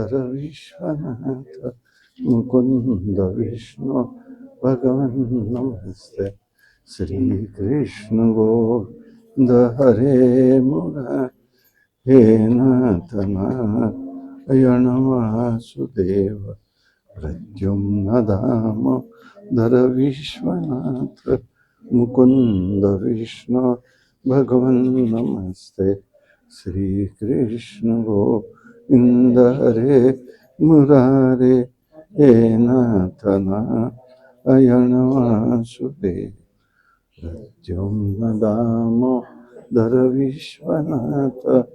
विश्वनाथ मुकुंद विष्णु भगवन् नमस्ते। श्री कृष्ण गोविंद हरे मुरारे, हे नाथ नारायण वासुदेव प्रद्युम्न दामोदर विश्वनाथ मुकुंद विष्णु भगवन् नमस्ते। श्री कृष्ण गोविंद हरे मुरारे, हे नाथ नारायण वासुदेव प्रद्युम्न दामोदर विश्वनाथ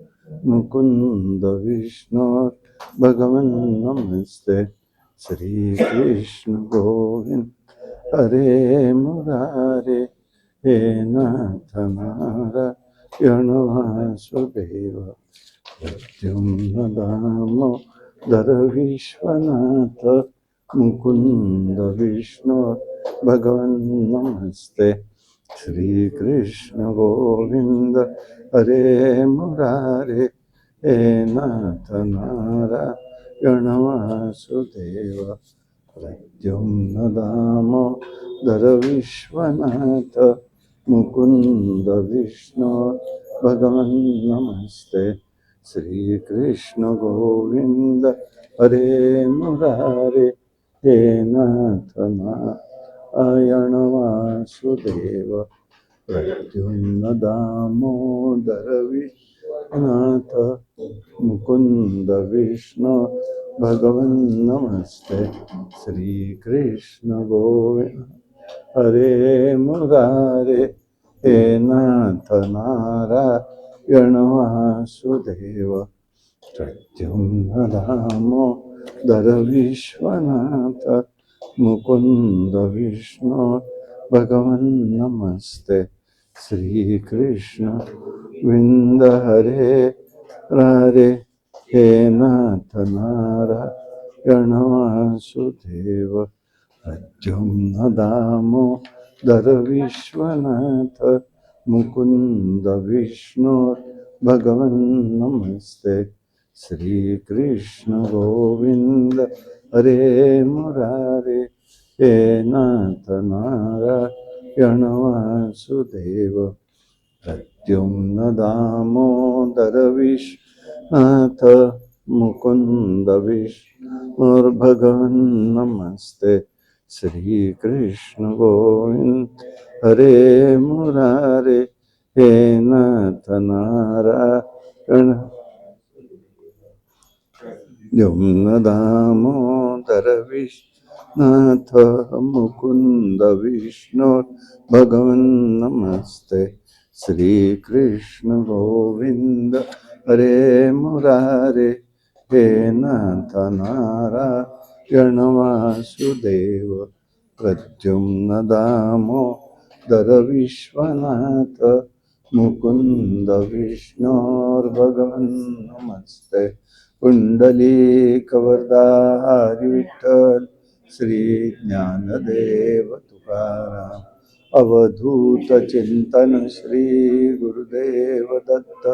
मुकुंद विष्णु भगवन् नमस्ते। श्री कृष्ण गोविंद हरे मुरारे, हे नाथ नारायण वासुदेव प्रद्युम्न दामोदर विश्वनाथ मुकुंद विष्णु भगवन् नमस्ते। श्री कृष्ण गोविंद हरे मुरारे, हे नाथ नारायण वासुदेव प्रद्युम्न दामोदर विश्वनाथ मुकुंद विष्णु भगवन् नमस्ते। श्री कृष्ण गोविंद हरे मुरारे, हे नाथ नारायण वासुदेव प्रद्युम्न दामोदर विश्वनाथ मुकुंद विष्णु भगवन् नमस्ते। श्री कृष्ण गोविंद हरे मुरारे, हे नाथ नारायण वासुदेव प्रद्युम्न दामोदर विश्वनाथ मुकुंद विष्णु भगवन् नमस्ते। श्री कृष्ण गोविंद हरे मुरारे, हे नाथ नारायण वासुदेव प्रद्युम्न दामोदर विश्वनाथ मुकुंद विष्णु भगवन् नमस्ते। श्री कृष्ण गोविंद हरे मुरारे, हे नाथ नारायण वासुदेव प्रद्युम्न दामोदर विश्वनाथ मुकुंद विष्णुर्भगवन् नमस्ते। श्री कृष्ण गोविंद हरे मुरारे, हे नाथ नारायण प्रद्युम्न दामोदर विश्वनाथ मुकुंद विष्णु भगवन् नमस्ते। श्री कृष्ण गोविंद हरे मुरारे, हे नाथ नारायण वासुदेव प्रद्युम्न दामोदर विश्वनाथ मुकुंद विष्णुर्भगवन् नमस्ते। पुंडलीकवरदारि विठ्ठल श्री ज्ञानदेव तुकाराम अवधूत चिंतन श्री गुरुदेव दत्त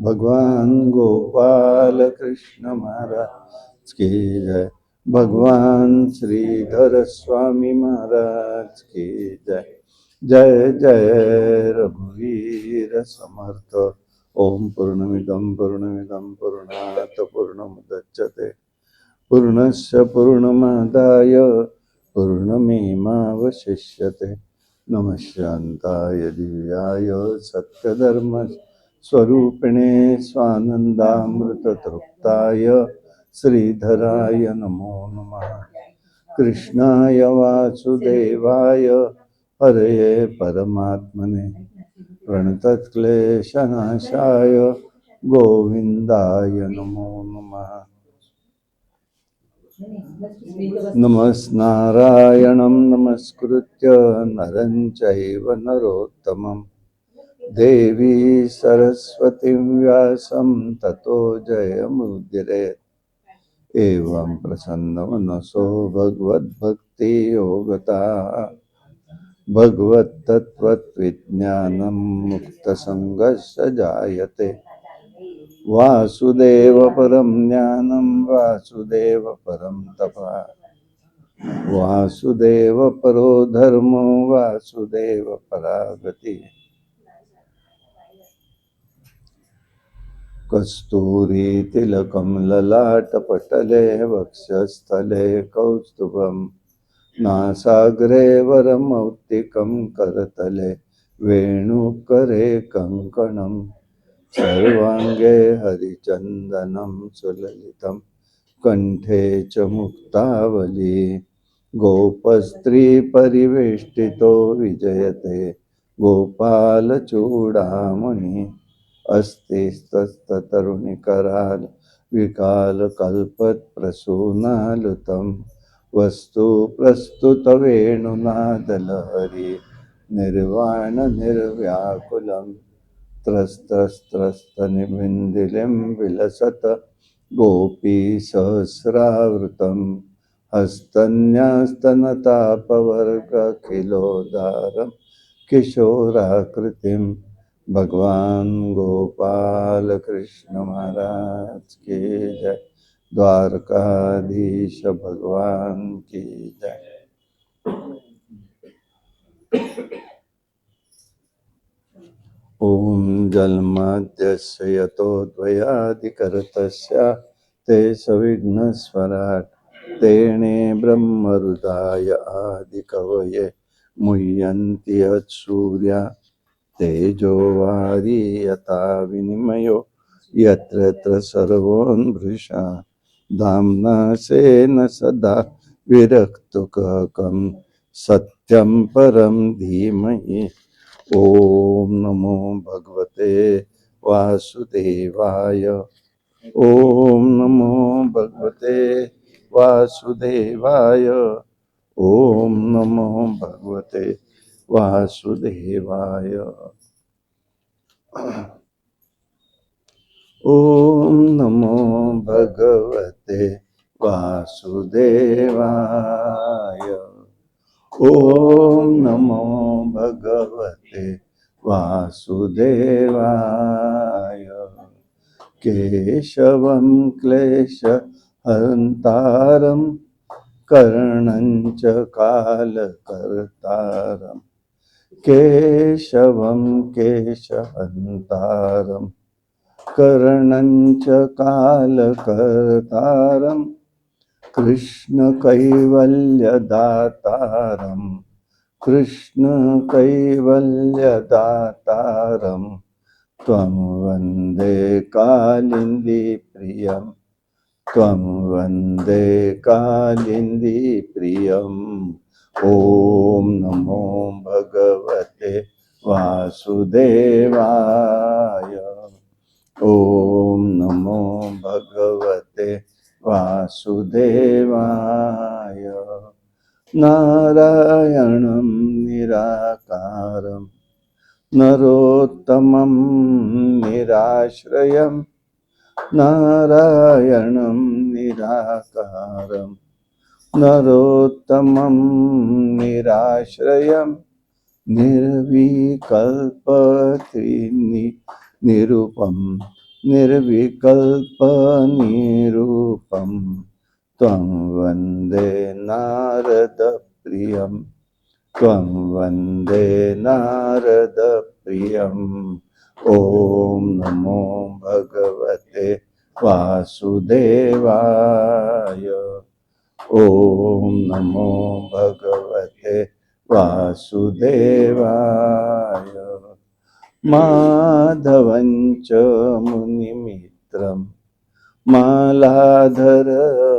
भगवान गोपाल कृष्ण महाराज की जय। भगवान श्रीधर स्वामी महाराज की जय। जय जय रघुवीर समर्थ। ओम पूर्णमिदं पूर्णात् पूर्णमुदच्यते पूर्णस्य पूर्णमादाय पूर्णमेवावशिष्यते। नमः शान्ताय दिव्याय सत्यधर्म स्वरूपिणे स्वानन्दामृततृप्ताय श्रीधराय नमो नमः। कृष्णाय वासुदेवाय हरये परमात्मने प्रणतक्लेशनाशाय गोविन्दाय नमो नमः। नमस्नारायणं नमस्कृत्य नरं चैव नरोत्तमं देवी सरस्वतीं व्यासं ततो जयमुदीरयेत्। एवं प्रसन्नमनसो भगवद्भक्तियोगता भगवत्तत्त्वविज्ञानं मुक्तसङ्गस्य जायते। वासुदेव परं ज्ञानं वासुदेव परं तपः वासुदेव परो धर्मो वासुदेव परा गतिः कस्तूरी तिलकं ललाटपटले वक्षस्थले कौस्तुभं नासाग्रे वरमौक्तिकं करतले वेणुकरे कङ्कणं सर्वाङ्गे हरिचन्दनं सुललितं कण्ठे च मुक्तावली गोपस्त्रीपरिवेष्टितो विजयते गोपालचूडामणि अस्ति स्तस्ततरुणिकराल विकालकल्पप्रसूनालुतं वस्तु प्रस्तुतवेणुनादलहरी निर्वाणनिर्व्याकुलं त्रस्तस्त्रस्तनिमिन्दिलिं विलसत गोपीसहस्रावृतं हस्तन्यास्तनतापवर्गखिलोदारं किशोराकृतिं भगवान गोपाल कृष्ण महाराज की जय। द्वारकाधीश भगवान की जय। ओम जन्माद्यस्य यतोऽद्वयादिकरतस्य ते सविघ्नस्वराट् तेणे ब्रह्महृदाय आदिकवये मुह्यन्ति यत्सूर्या तेजो वारी यथा विनिमयो यत्र यत्र सर्वोन्मृषा धाम्ना स्वेन सदा विरक्तुककं सत्यं परं धीमहि। ओम नमो भगवते वासुदेवाय। ओम नमो भगवते वासुदेवाय। ओम नमो भगवते वासुदेवाय। ओम नमो भगवते वासुदेवाय। ओम नमो भगवते वासुदेवाय। केशवं क्लेशहन्तारं कर्णं च कालकर्तारं केशवं केशहन्तारं कर्णं च कालकर्तारं कृष्णकैवल्यदातारं कृष्णकैवल्यदातारं त्वं वन्दे कालिन्दी प्रियं त्वं वन्दे कालिन्दी प्रियम्। ॐ नमो भगवते वासुदेवाय। ॐ नमो भगवते वासुदेवाय। नारायणं निराकारं नरोत्तमं निराश्रयं नारायणं निराकारं नरोत्तमं निराश्रयं निर्विकल्पनिरूपं निर्विकल्पनिरूपं त्वं वन्दे नारदप्रियं त्वं वन्दे नारदप्रियम्। ॐ नमो भगवते वासुदेवाय। ॐ नमो भगवते वासुदेवाय। माधवं च मुनिमित्रं मालाधर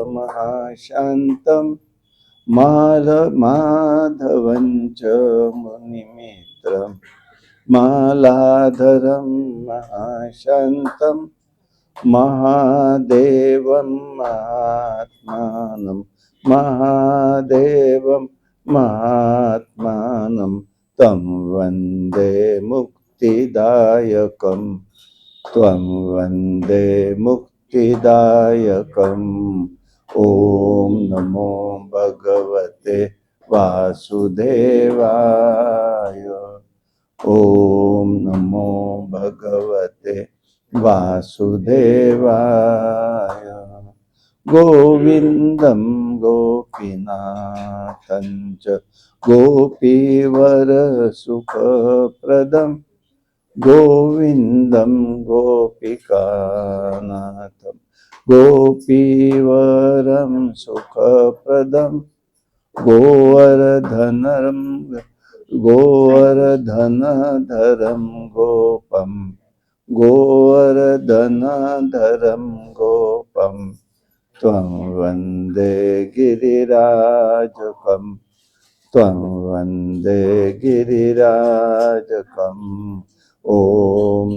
महाशान्तं माधवं च मुनिमित्रं मालाधरं महाशान्तं महादेवं महात्मानं महादेवं महात्मानं तं वन्दे मुक्तिदायकं त्वं वन्दे मुक्तिदायकम्। ॐ नमो भगवते वासुदेवाय। ॐ नमो भगवते वासुदेवाय गोविन्दं गोपीनाथं च गोपीवरसुखप्रदं गोविन्दं गोपिकानाथं गोपीवरं सुखप्रदं गोवर्धनधरं गोपं गोवर्धनधरं गोपं त्वं वन्दे गिरिराजकं त्वं वन्दे गिरिराजकम् ॐ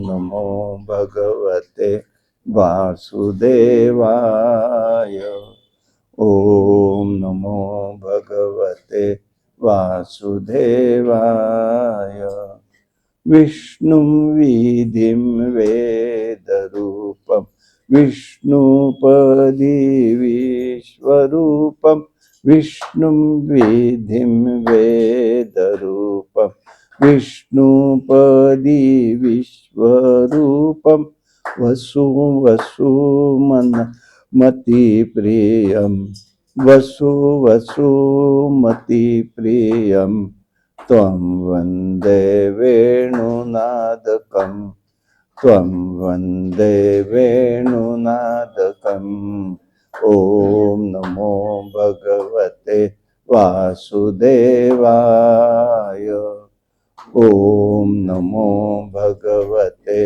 नमो भगवते वासुदेवाय ॐ नमो भगवते वासुदेवाय विष्णुं वीधिं वेदरूपं विष्णुपदी विश्वरूपं विष्णुं वीधिं वेदरूपं विष्णुपदी विश्वरूपं वसुमतीप्रियं वसुमतीप्रियं त्वं वन्दे वेणुनादकं त्वं वन्दे वेणुनादकम् ॐ नमो भगवते वासुदेवाय ॐ नमो भगवते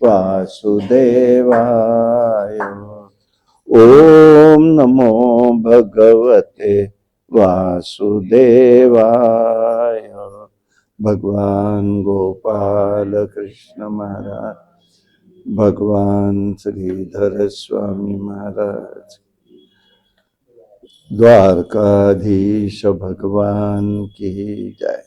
वासुदेवाय ॐ नमो भगवते वासुदेवाय भगवान गोपाल कृष्ण महाराज भगवान श्रीधर स्वामी महाराज द्वारकाधीश भगवान की जय।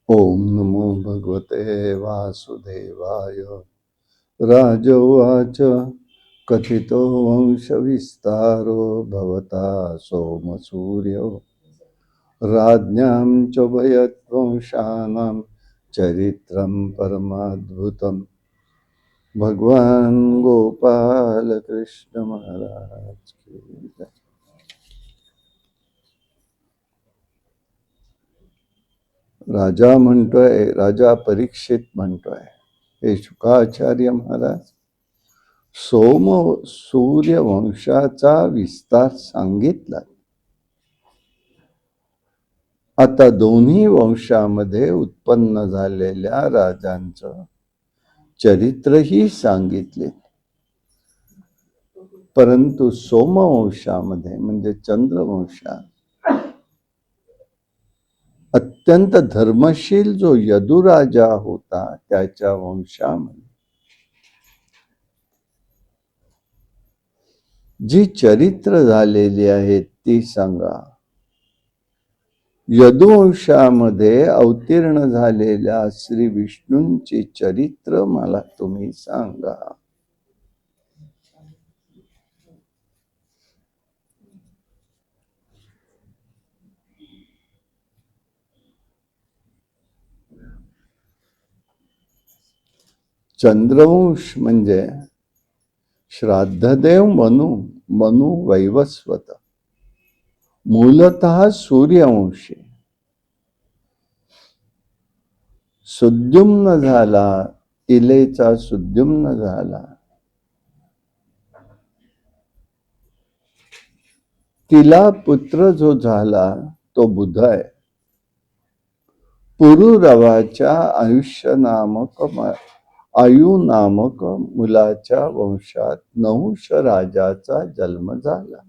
ओम नमो भगवते वासुदेवाय। राजोवाच कथितो वंशविस्तारो भवता सोमसूर्यो राज्ञां च भयद्वंशानां चरित्रं परमाद्भुतम्। भगवान गोपाल कृष्ण महाराज की जय। राजा म्हणतोय, राजा परीक्षित म्हणतोय, हे शुकाचार्य महाराज सोम सूर्य वंशाचा विस्तार सांगितला, आता दोन्ही वंशामध्ये उत्पन्न झालेल्या राजांचं चरित्रही सांगितले, परंतु सोमवंशामध्ये म्हणजे चंद्रवंशात अत्यंत धर्मशील जो यदुराजा होता त्याच्या वंशामध्ये जी चरित्र झालेली आहेत ती सांगा। यदुवंशामध्ये अवतीर्ण झालेल्या श्री विष्णूंची चरित्र मला तुम्ही सांगा। चंद्रवंश म्हणजे श्राद्धदेव मनु वैवस्वत, मूलतः सूर्यवंशी। सुद्युम्न झाला, इलेचा सुद्युम्न झाला, तिला पुत्र जो झाला तो बुध आहे. पुरुरवाच्या आयु नामक मुलाच्या वंशात नहुष राजाचा जन्म झाला.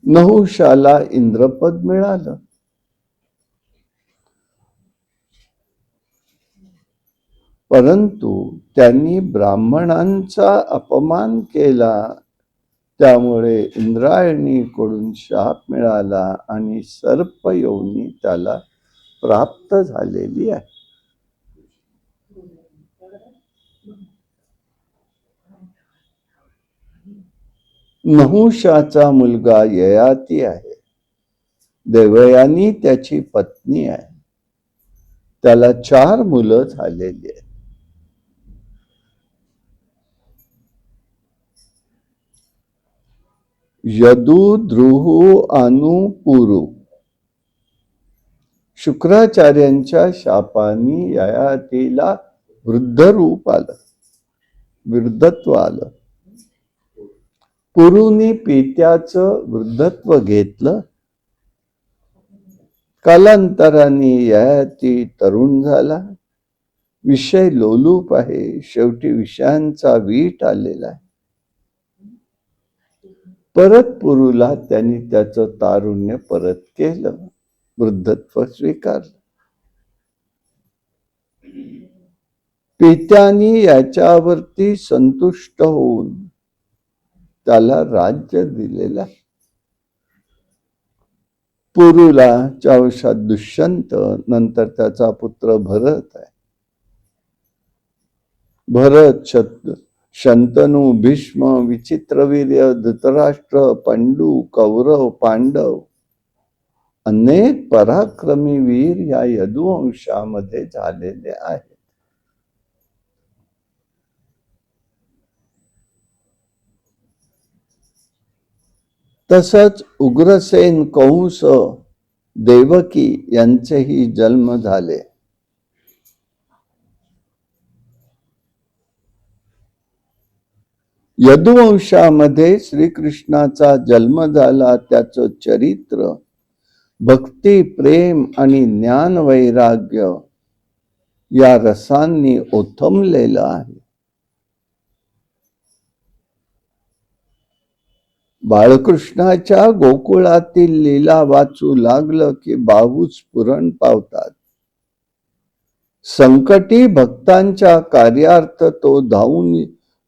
नहुषाला इंद्रपद मिळालं. परंतु त्यांनी ब्राह्मणांचा अपमान केला, त्यामुळे इंद्रायणीकडून शाप मिळाला आणि सर्प योनी त्याला प्राप्त झालेली आहे. नहुषाचा मुलगा ययाती आहे. देवयानी त्याची पत्नी आहे. त्याला 4 मुलं झालेली आहेत. यदु, ध्रुव, अनु, पुरु. शुक्राचार्यांच्या शापाने ययातीला वृद्धत्व आलं. पुरुनी पित्याचं वृद्धत्व घेतलं. कालांतराने ययाती तरुण झाला. विषय लोलूप आहे. शेवटी विषयांचा वीट आलेला आहे. परत पुरुला त्यांनी त्याचं तारुण्य परत केलं, वृद्धत्व स्वीकारलं. पित्यानी याच्यावरती संतुष्ट होऊन त्याला राज्य दिलेलं. पुरुला वंशात दुष्यंत, नंतर त्याचा पुत्र भरत आहे. भरत, शंतनू, भीष्म, विचित्रवीर्य, धृतराष्ट्र, पंडू, कौरव, पांडव अनेक पराक्रमी वीर या यदुवंशामध्ये झालेले आहेत. तसंच उग्रसेन, कंस, देवकी यांचेही जन्म झाले. यदुवंशामध्ये श्रीकृष्णाचा जन्म झाला. त्याचं चरित्र भक्ती, प्रेम आणि ज्ञान वैराग्य या रसांनी ओथंबलेलं आहे. बाळकृष्णाच्या गोकुळातील लीला वाचू लागलं की बाहूच पुरण पावतात. संकटी भक्तांच्या कार्यार्थ तो धावून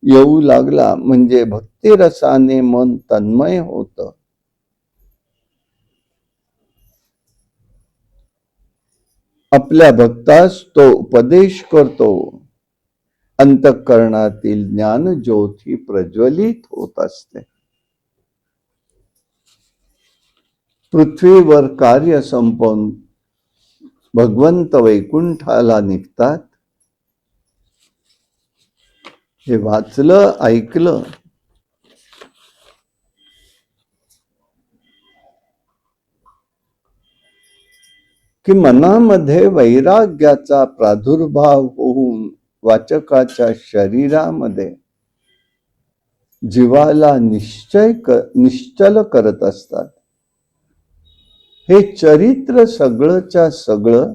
येऊ लागला, म्हणजे भक्तिरसाने मन तन्मय होतं. आपल्या भक्तास तो उपदेश करतो. अंतःकरणातील ज्ञान ज्योती प्रज्वलित होत असते. पृथ्वीवर कार्य संपवून भगवंत वैकुंठाला निघतात. हे वाचलं, ऐकलं की मनामध्ये वैराग्याचा प्रादुर्भाव होऊन वाचकाच्या शरीरामध्ये जीवाला निश्चल करत असतात. हे चरित्र सगळंच्या सगळं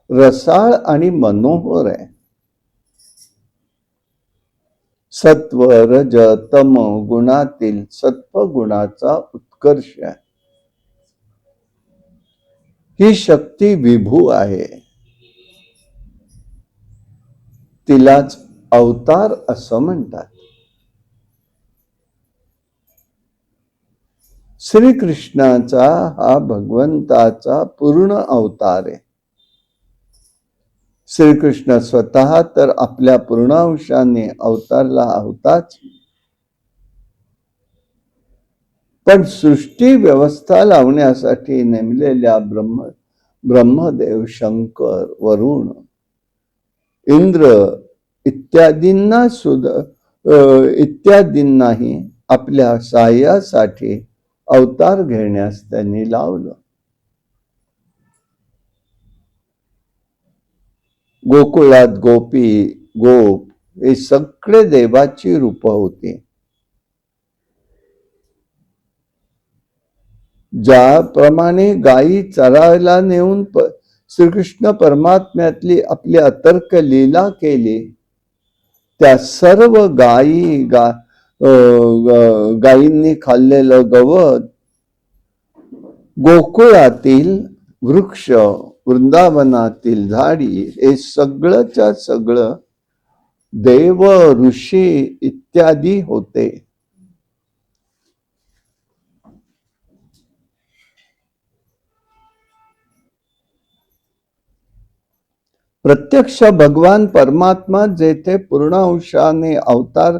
रसाळ आणि मनोहर आहे. सत्व, रज, तम गुणातील सत्व गुणाचा उत्कर्ष आहे. ही शक्ती विभू आहे. तिलाच अवतार असं म्हणतात. श्रीकृष्णाचा हा भगवंताचा पूर्ण अवतार आहे. श्रीकृष्ण स्वतः तर आपल्या पूर्णांशाने अवतारला होताच, पण सृष्टी व्यवस्था लावण्यासाठी नेमलेल्या ब्रह्मदेव, शंकर, वरुण, इंद्र इत्यादींनाही आपल्या सहाय्यासाठी अवतार घेण्यास त्यांनी लावलं. गोकुळात गोपी, गोप, हे सगळे देवाची रूप होती. ज्याप्रमाणे गायी चरायला नेऊन श्रीकृष्ण परमात्म्यातली आपली अतर्क लीला केली, त्या सर्व गायींनी खाल्लेलं गवत, गोकुळातील वृक्ष, वृंदावनातील झाडी, हे सगळंच्या सगळं देव, ऋषी इत्यादी होते. प्रत्यक्ष भगवान परमात्मा जेथे पूर्ण अंशाने अवतार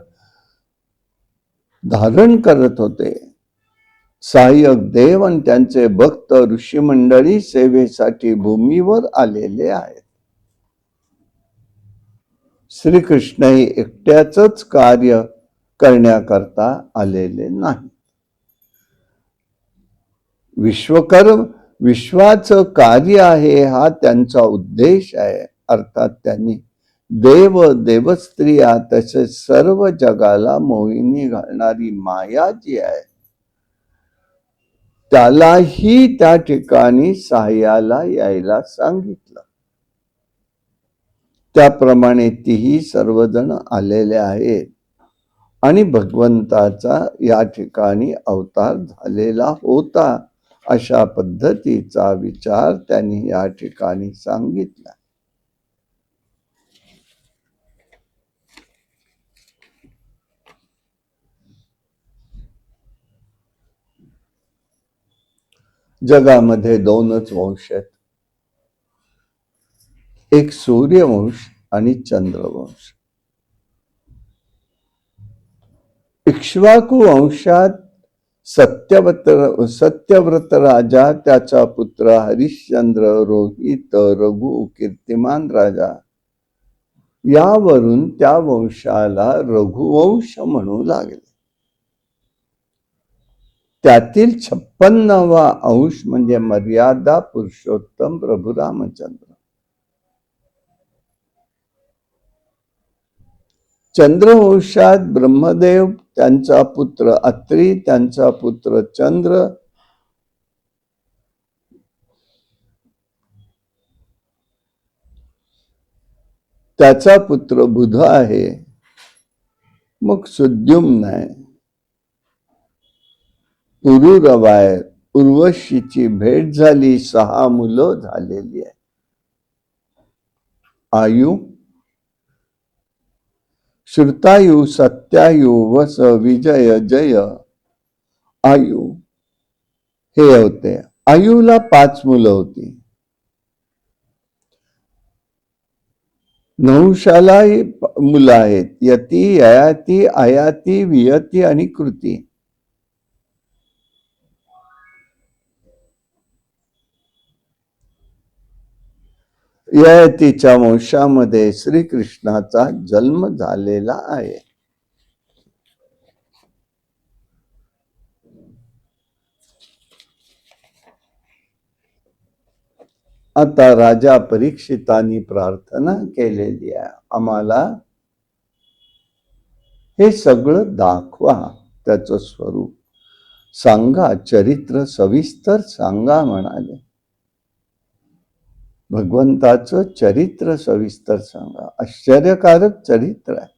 धारण करत होते, सहाय्यक देव आणि त्यांचे भक्त ऋषी मंडळी सेवेसाठी भूमीवर आलेले आहेत. श्रीकृष्ण हे एकट्याच कार्य करण्याकरता आलेले नाही. विश्वाचं कार्य आहे हा त्यांचा उद्देश आहे. अर्थात त्यांनी देव, देवस्त्रिया तसेच सर्व जगाला मोहिनी घालणारी माया जी आहे, त्यालाही त्या ठिकाणी सहाय्याला यायला सांगितलं. त्याप्रमाणे तीही सर्वजण आलेले आहेत आणि भगवंताचा या ठिकाणी अवतार झालेला होता, अशा पद्धतीचा विचार त्यांनी या ठिकाणी सांगितला. जगामध्ये दोनच वंश आहेत, एक सूर्यवंश आणि चंद्रवंश. इक्ष्वाकू वंशात सत्यव्रत राजा, त्याचा पुत्र हरिश्चंद्र, रोहित, रघु, कीर्तिमान राजा, यावरून त्या वंशाला रघुवंश म्हणू लागले. त्यातील 56वा अंश म्हणजे मर्यादा पुरुषोत्तम प्रभू रामचंद्र. चंद्रवंशात ब्रह्मदेव, त्यांचा पुत्र अत्री, त्यांचा पुत्र चंद्र, त्याचा पुत्र बुध आहे. मग सुद्युम्न आहे. पुरुरवा आहे. उर्वशीची भेट झाली, 6 मुलं झालेली आहे. आयु, श्रुतायु, सत्यायु, वस, विजय, जय, आयु हे होते. आयुला 5 मुलं होती. नहुषालाही मुलं आहेत, यती, ययाती, आयाती, वियती आणि कृती. ययातीच्या वंशामध्ये श्रीकृष्णाचा जन्म झालेला आहे. आता राजा परीक्षितांनी प्रार्थना केलेली आहे, आम्हाला हे सगळं दाखवा, त्याचं स्वरूप सांगा, चरित्र सविस्तर सांगा म्हणाले. भगवंताचं चरित्र सविस्तर सांगा. आश्चर्यकारक चरित्र आहे.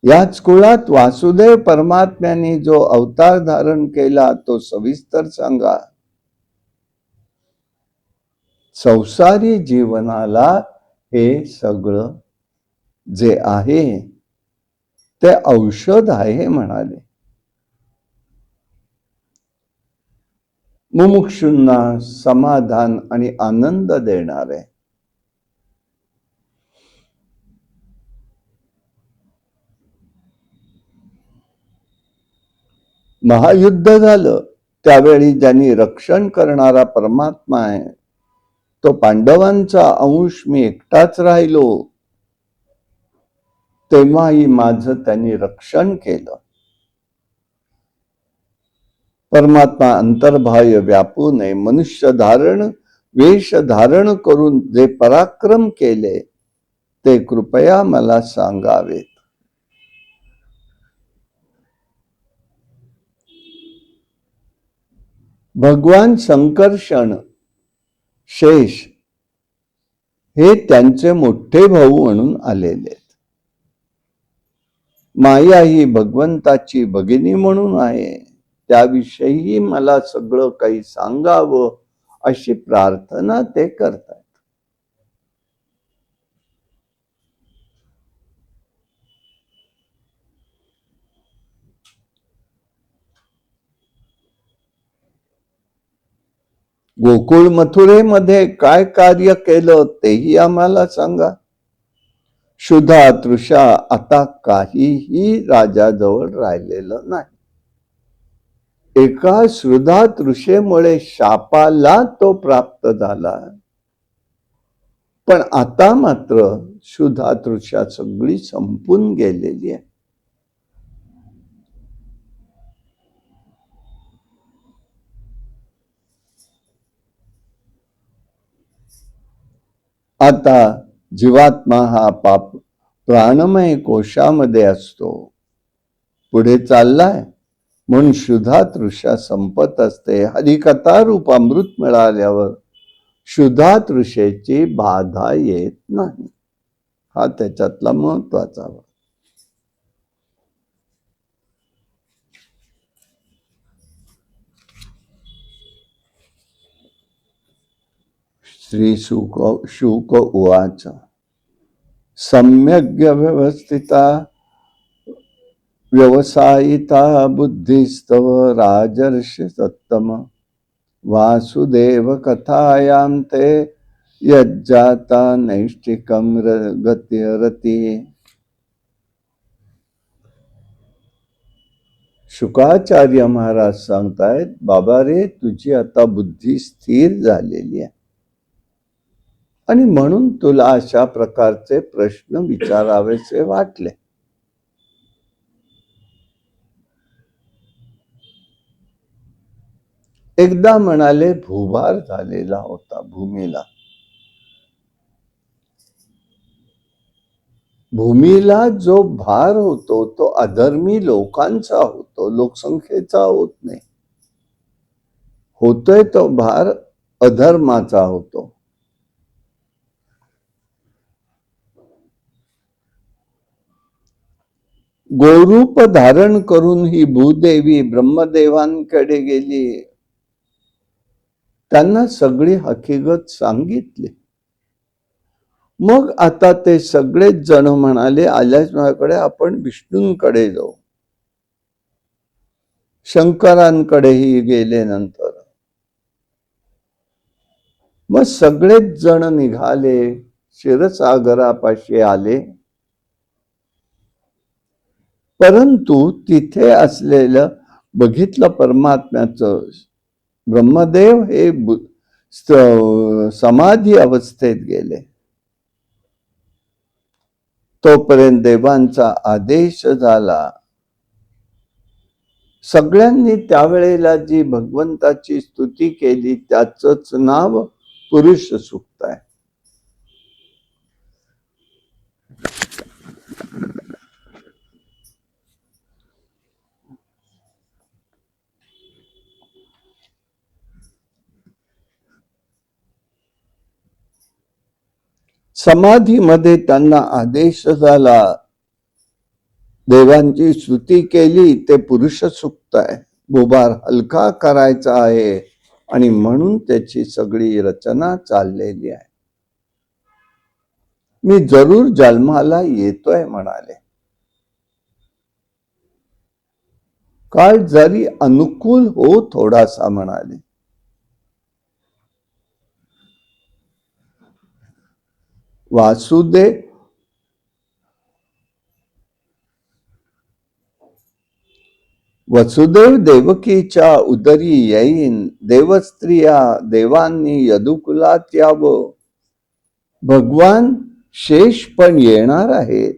याच कुळात वासुदेव परमात्म्याने जो अवतार धारण केला तो सविस्तर सांगा. संसारी जीवनाला हे सगळं जे आहे ते औषध आहे म्हणाले. मुमुक्षूंना समाधान आणि आनंद देणारे. महायुद्ध झालं त्यावेळी ज्यांनी रक्षण करणारा परमात्मा आहे, तो पांडवांचा अंश मी एकटाच राहिलो, तेव्हाही माझं त्यांनी रक्षण केलं. परमात्मा अंतर्बाह्य व्यापू नये, मनुष्य वेश धारण करून जे पराक्रम केले ते कृपया मला सांगावेत. भगवान संकर्षण शेष हे त्यांचे मोठे भाऊ म्हणून आलेले. माया ही भगवंताची भगिनी म्हणून आहे, त्याविषयी मला सगळं काही सांगावं अशी प्रार्थना ते करतात. गोकुळ मथुरेमध्ये काय कार्य केलं तेही आम्हाला सांगा. क्षुधा तृषा आता काहीही राजाजवळ राहिलेलं नाही. एका क्षुधा तृषेमुळे शापाला तो प्राप्त झाला, पण आता मात्र क्षुधा तृषा सगळी संपून गेलेली आहे. आता जीवात्मा हा पाप प्राणमय कोशामध्ये असतो, पुढे चाललाय म्हणून क्षुधा तृषा संपत असते. हरिकथा रूप अमृत मिळाल्यावर क्षुधा तृषेची बाधा येत नाही. हा त्याच्यातला महत्वाचा भाग. श्री शुक उवाच सम्यग् व्यवस्थिता व्यवसायिता बुद्धिस्तव राजर्षि सत्तम वासुदेव कथायां ते यज्जाता नैष्टिकम गतिरती. शुकाचार्य महाराज सांगतायत, बाबा रे, तुझी आता बुद्धी स्थिर झालेली आहे आणि म्हणून तुला अशा प्रकारचे प्रश्न विचारावेसे वाटले. एकदा म्हणाले, भूभार झालेला होता भूमीला. भूमीला जो भार होतो तो अधर्मी लोकांचा होतो, लोकसंख्येचा होत नाही. होतोय तो भार अधर्माचा होतो. गोरूप धारण करून ही भूदेवी ब्रह्मदेवांकडे गेली. त्यांना सगळी हकीकत सांगितली. मग आता ते सगळेच जण म्हणाले, आल्याच माझ्याकडे, आपण विष्णूंकडे जाऊ. शंकरांकडेही गेले. नंतर मग सगळेच जण निघाले, क्षीरसागरापाशी आले. परंतु तिथे असलेलं बघितलं परमात्म्याचं. ब्रह्मदेव हे समाधी अवस्थेत गेले. तोपर्यंत देवांचा आदेश झाला. सगळ्यांनी त्यावेळेला जी भगवंताची स्तुती केली त्याचंच नाव पुरुष सूक्त आहे. समाधीमध्ये त्यांना आदेश झाला, देवांची स्तुती केली, ते पुरुष सूक्त आहे. भूभार हलका करायचा आहे आणि म्हणून त्याची सगळी रचना चाललेली आहे. मी जरूर जन्माला येतोय म्हणाले. काळ जरी अनुकूल हो थोडासा म्हणाले. वसुदेव देवकीच्या उदरी येईन, देवस्त्रिया देवांनी यदुकुलात यावं. भगवान शेष पण येणार आहेत.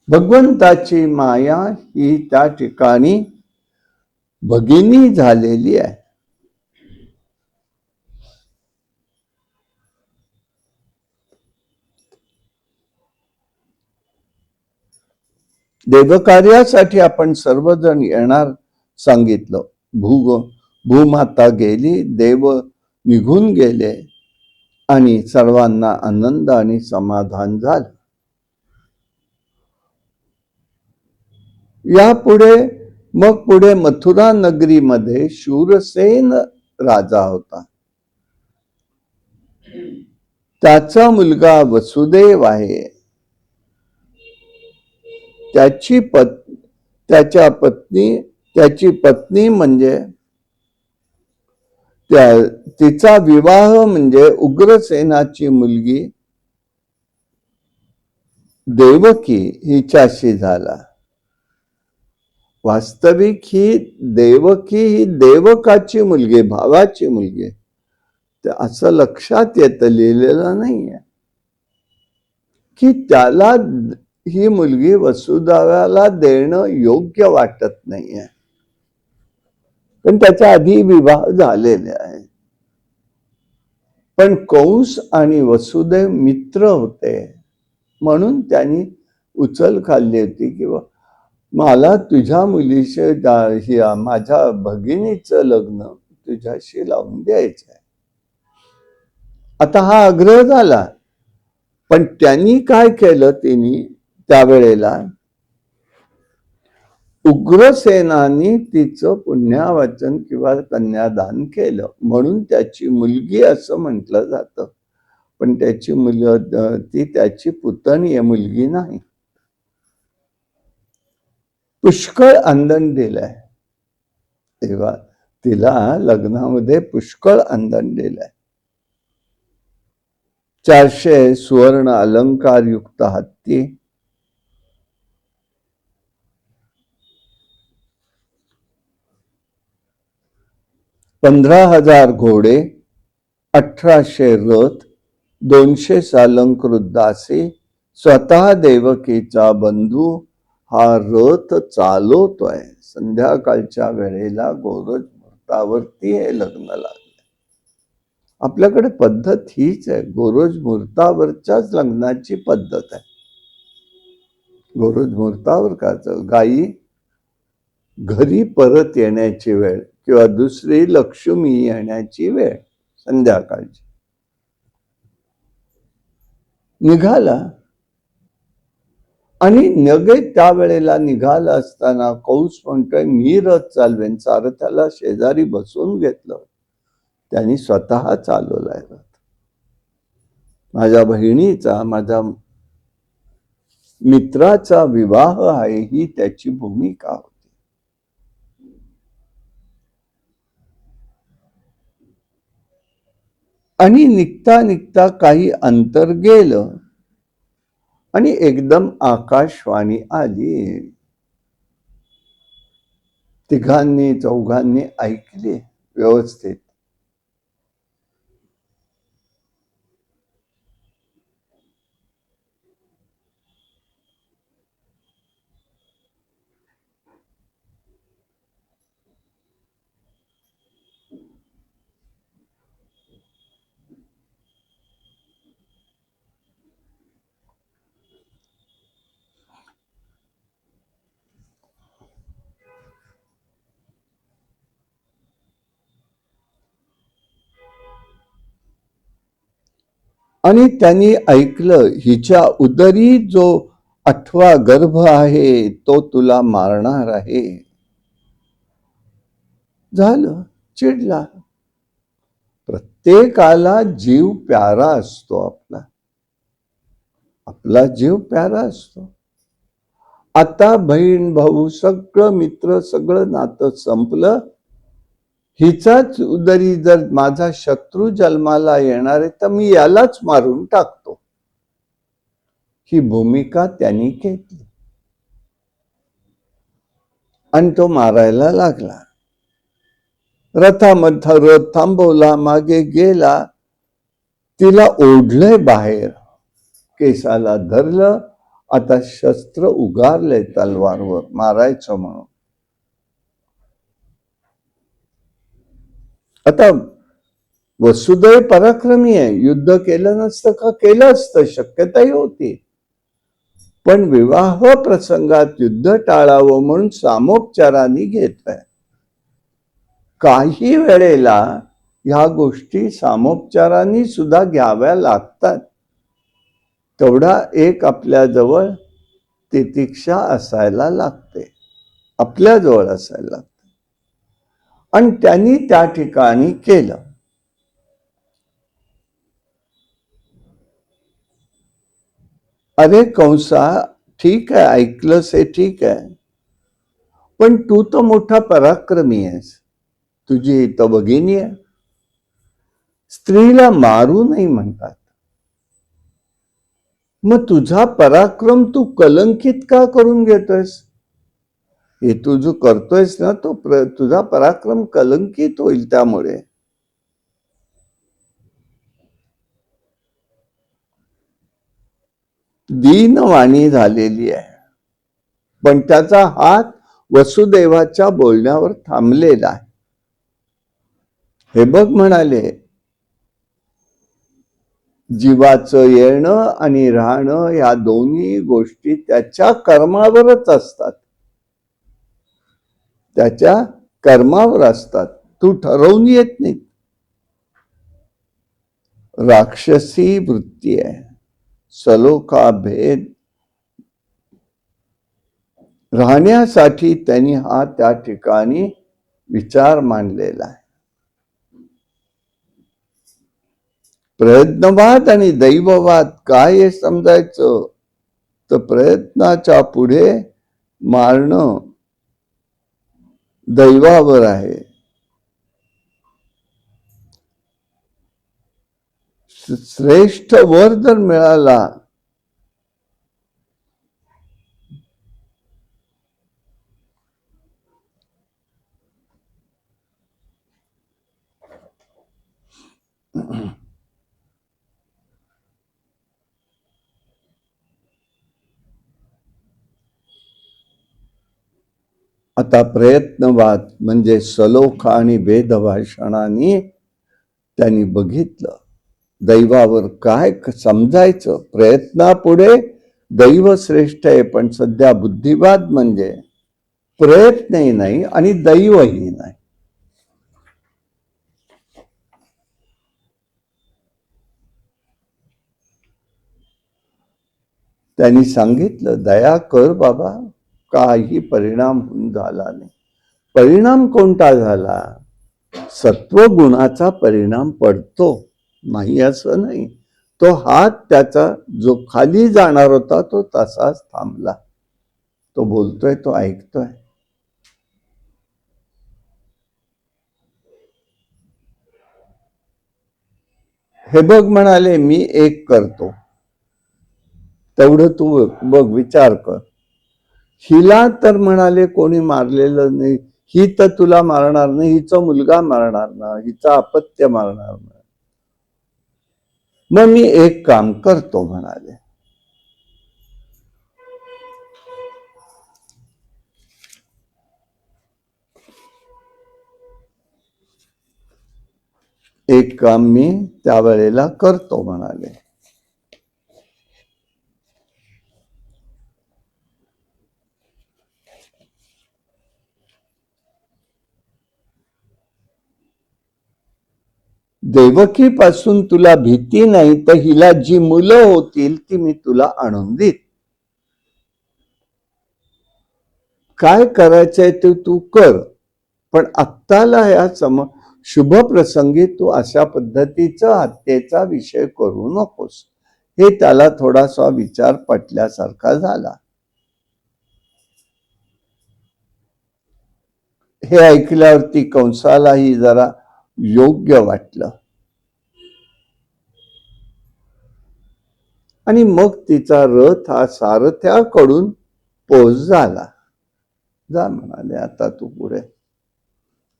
भगवंताची माया ही त्या ठिकाणी भगिनी झालेली आहे. देवकार्यासाठी आपण सर्वजण येणार सांगितलं. भूमाता गेली, देव निघून गेले आणि सर्वांना आनंद आणि समाधान झालं. पुढे मथुरा नगरीमध्ये शूरसेन राजा होता. त्याचा मुलगा वसुदेव आहे. त्याची पत्नी म्हणजे तिचा विवाह म्हणजे उग्रसेनाची मुलगी देवकी हिच्याशी झाला. वास्तविक ही देवकी ही देवकाची मुलगी, भावाची मुलगी, असं लक्षात येतं, लिहिलेलं नाहीये की त्याला ही मुलगी वसुदेवाला देणं योग्य वाटत नाहीये, पण त्याच्या आधी विवाह झालेले आहे. पण कंस आणि वसुदेव मित्र होते म्हणून त्यांनी उचल खाल्ली होती की मला तुझ्या मुलीशी माझ्या भगिनीचं लग्न तुझ्याशी लावून द्यायचं आहे. आता हा आग्रह झाला, पण त्यांनी काय केलं, त्यांनी त्यावेळेला उग्रसेनानी तिचं पुण्यावाचन किंवा कन्यादान केलं म्हणून त्याची मुलगी असं म्हटलं जातं, पण त्याची ती त्याची पुतणी आहे, मुलगी नाही. पुष्कळ आनंद दिलाय तेव्हा तिला लग्नामध्ये पुष्कळ आनंद दिलाय. 400 सुवर्ण अलंकार युक्त हत्ती, 15,000 घोडे, 1800 रथ, 200 सालंकृत दासी, स्वतः देवकीचा बंधू हा रथ चालवतोय. संध्याकाळच्या वेळेला गोरज मुहूर्तावरती हे लग्न लागले. आपल्याकडे पद्धत हीच आहे, गोरज मुहूर्तावरच्याच लग्नाची पद्धत आहे. गोरज मुहूर्तावर करायचं. गायी घरी परत येण्याची वेळ किंवा दुसरी लक्ष्मी येण्याची वेळ संध्याकाळची. निघाला आणि त्यावेळेला निघाला असताना कंस म्हणतोय मी रथ चालवेन. सारथ्याला शेजारी बसवून घेतलं, त्यांनी स्वतः चालवलाय रथ. माझ्या बहिणीचा, माझ्या मित्राचा विवाह आहे ही त्याची भूमिका होती. आणि निघता निघता काही अंतर गेलं आणि एकदम आकाशवाणी आली. तिघांनी चौघांनी ऐकली व्यवस्थित. आणि त्यांनी ऐकलं, हिच्या उदरी जो 8वा गर्भ आहे तो तुला मारणार आहे. झालं, चिडला. प्रत्येकाला जीव प्यारा असतो, आपला जीव प्यारा असतो. आता बहीण भाऊ सगळं मित्र सगळं नातं संपलं. हिचाच उदरी जर माझा शत्रू जन्माला येणार आहे तर मी यालाच मारून टाकतो, ही भूमिका त्यांनी घेतली आणि तो मारायला लागला. रथामध्ये रथ थांबवला, मागे गेला, तिला ओढलंय बाहेर, केसाला धरलं. आता शस्त्र उगारले तलवारवर मारायचं म्हणून. आता वसुदेव पराक्रमी आहे, युद्ध केलं नसतं का? केलं असतं, शक्यताही होती. पण विवाह प्रसंगात युद्ध टाळावं म्हणून सामोपचाराने घेतोय. काही वेळेला ह्या गोष्टी सामोपचाराने सुद्धा घ्याव्या लागतात. तेवढा एक आपल्याजवळ तितिक्षा असायला लागते, आपल्याजवळ असायला लागते. आणि त्यांनी त्या ठिकाणी केलं. अरे कंसा, ठीक आहे, ऐकलंस हे ठीक आहे, पण तू तर मोठा पराक्रमी आहेस. तुझी तर भगिनी आहे, स्त्रीला मारू नाही म्हणतात. मग तुझा पराक्रम तू कलंकित का करून घेतोयस? हे तू जो करतोयस ना, तो तुझा पराक्रम कलंकित होईल. त्यामुळे दीनवाणी झालेली आहे, पण त्याचा हात वसुदेवाच्या बोलण्यावर थांबलेला आहे. हे बघ म्हणाले, जीवाचं येणं आणि राहणं या दोन्ही गोष्टी त्याच्या कर्मावरच असतात, त्याच्या कर्मावर असतात, तू ठरवून येत नाही. राक्षसी वृत्ती आहे, सलोखा भेद राहण्यासाठी त्यांनी हा त्या ठिकाणी विचार मांडलेला आहे. प्रयत्नवाद आणि दैववाद काय हे समजायचं, तर प्रयत्नाच्या पुढे मारणं दैवावर आहे. श्रेष्ठ वर जर मिळाला आता प्रयत्नवाद म्हणजे सलोखा आणि भेदभाषणाने त्यांनी बघितलं दैवावर काय समजायचं. प्रयत्नापुढे दैव श्रेष्ठ आहे, पण सध्या बुद्धिवाद म्हणजे प्रयत्नही नाही आणि दैवही नाही. त्यांनी सांगितलं, दया कर बाबा, काही परिणाम होऊन झाला नाही. परिणाम कोणता झाला? सत्वगुणाचा परिणाम पडतो, नाही असं नाही. तो हात त्याचा जो खाली जाणार होता तो तसाच थांबला. तो बोलतोय, तो ऐकतोय. हे बघ म्हणाले, मी एक करतो, तेवढं तू बघ, विचार कर. हिला तर म्हणाले कोणी मारलेलं नाही, ही तर तुला मारणार नाही, हिचा मुलगा मारणार ना, हिचा अपत्य मारणार ना. मग मी एक काम करतो म्हणाले. एक काम मी त्यावेळेला करतो म्हणाले. देवकी पासून तुला भीती नाही, तर हिला जी मुलं होतील ती मी तुला आणून देईन. काय करायचंय ते तू कर, पण आत्ताला या शुभ प्रसंगी तू अशा पद्धतीचा हत्येचा विषय करू नकोस. हे त्याला थोडासा विचार पटल्यासारखा झाला. हे ऐकल्यावरती कंसालाही जरा योग्य वाटलं आणि मग तिचा रथ हा सारथ्याकडून पोच झाला. जा म्हणाले, आता तू पुढे.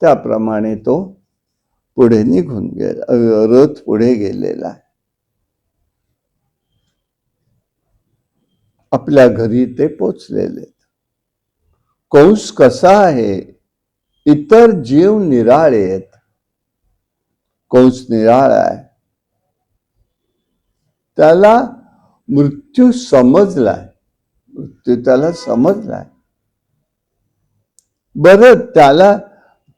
त्याप्रमाणे तो पुढे निघून गेला, रथ पुढे गेलेला आहे. आपल्या घरी ते पोचलेले. कंस कसा आहे? इतर जीव निराळे आहेत, कंस निराळा आहे. त्याला मृत्यू समजलाय, मृत्यू त्याला समजलाय. बरं, त्याला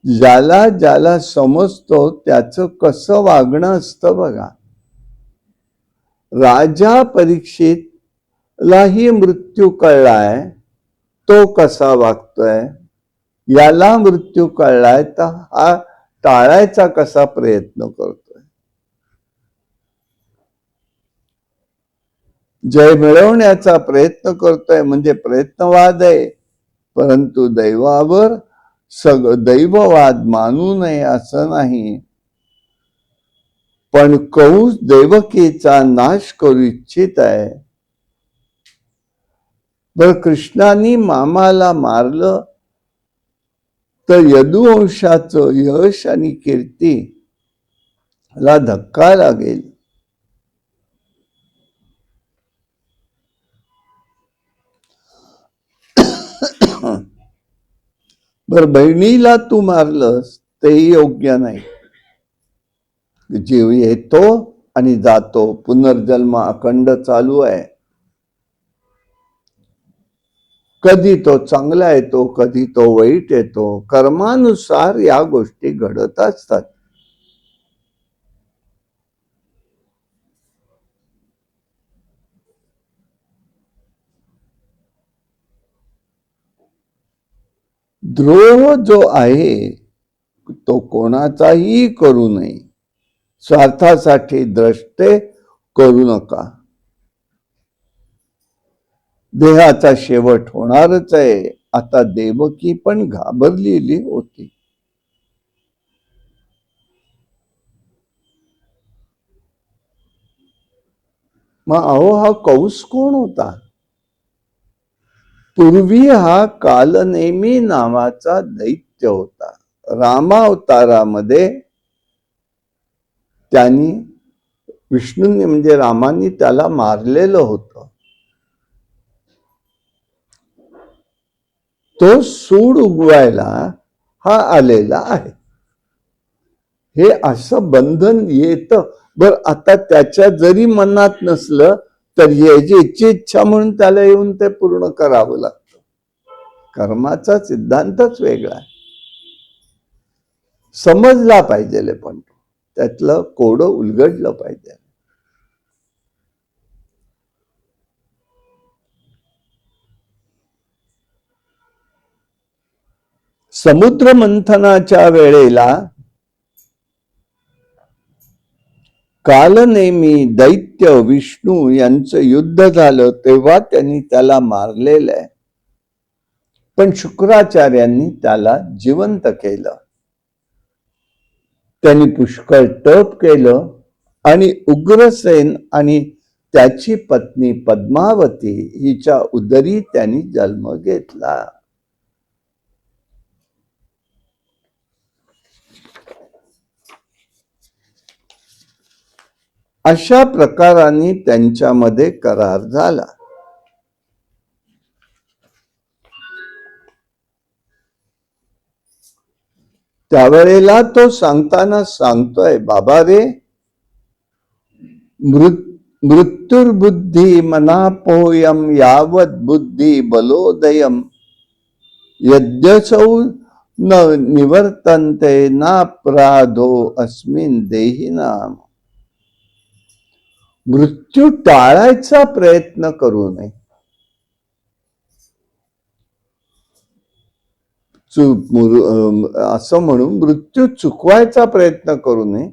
ज्याला ज्याला समजतो त्याचं कसं वागणं असतं बघा. राजा परीक्षितलाही मृत्यू कळलाय, तो कसा वागतोय. याला मृत्यू कळलाय तर हा टाळायचा कसा प्रयत्न करतोय. जय मिळवण्याचा प्रयत्न करतोय म्हणजे प्रयत्नवाद आहे, परंतु दैवावर दैववाद मानू नये असं नाही. पण कंस देवकीचा नाश करू इच्छित आहे. बर, कृष्णाने मामाला मारलं तर यदुवंशाचं यश आणि कीर्ती ला धक्का लागेल. बर, बहिणीला तू मारलंस तेही योग्य नाही. जीव येतो आणि जातो, पुनर्जन्म अखंड चालू आहे. कधी तो चांगला येतो, कधी तो वाईट येतो. कर्मानुसार या गोष्टी घडत असतात. द्रोह जो आहे तो कोणाचाही करू नये. स्वार्थासाठी द्रष्टे करू नका. देहाचा शेवट होणारच आहे. आता देवकी पण घाबरलेली होती. मग अहो, हा कंस कोण होता. पूर्वी हा कालनेमी नावाचा दैत्य होता. रामावतारामध्ये त्यांनी विष्णूंनी म्हणजे रामांनी त्याला मारलेलं होतं. तो सूड उगवायला हा आलेला आहे. हे असं बंधन येतं. बर, आता त्याच्या जरी मनात नसलं तर याची इच्छा म्हणून त्याला येऊन ते पूर्ण करावं लागतं. कर्माचा सिद्धांतच वेगळा आहे. समजला पाहिजे, पण त्यातलं कोडं उलगडलं पाहिजे. समुद्र मंथनाच्या वेळेला कालनेमी दैत्य विष्णू यांचं युद्ध झालं तेव्हा त्यांनी त्याला मारलेलं आहे. पण शुक्राचार्यांनी त्याला जिवंत केलं. त्यांनी पुष्कळ तप केलं आणि उग्रसेन आणि त्याची पत्नी पद्मावती हिच्या उदरी त्यांनी जन्म घेतला. अशा प्रकाराने त्यांच्यामध्ये करार झाला. त्यावेळेला तो सांगताना सांगतोय, बाबा रे, मृत्युर्बुद्धी मनापोयम यावत बुद्धी बलोदयम यद्यसौ न निवर्तन्ते नापराधो अस्मिन देहिनाम. मृत्यू टाळायचा प्रयत्न करू नये. असं म्हणून मृत्यू चुकवायचा प्रयत्न करू नये.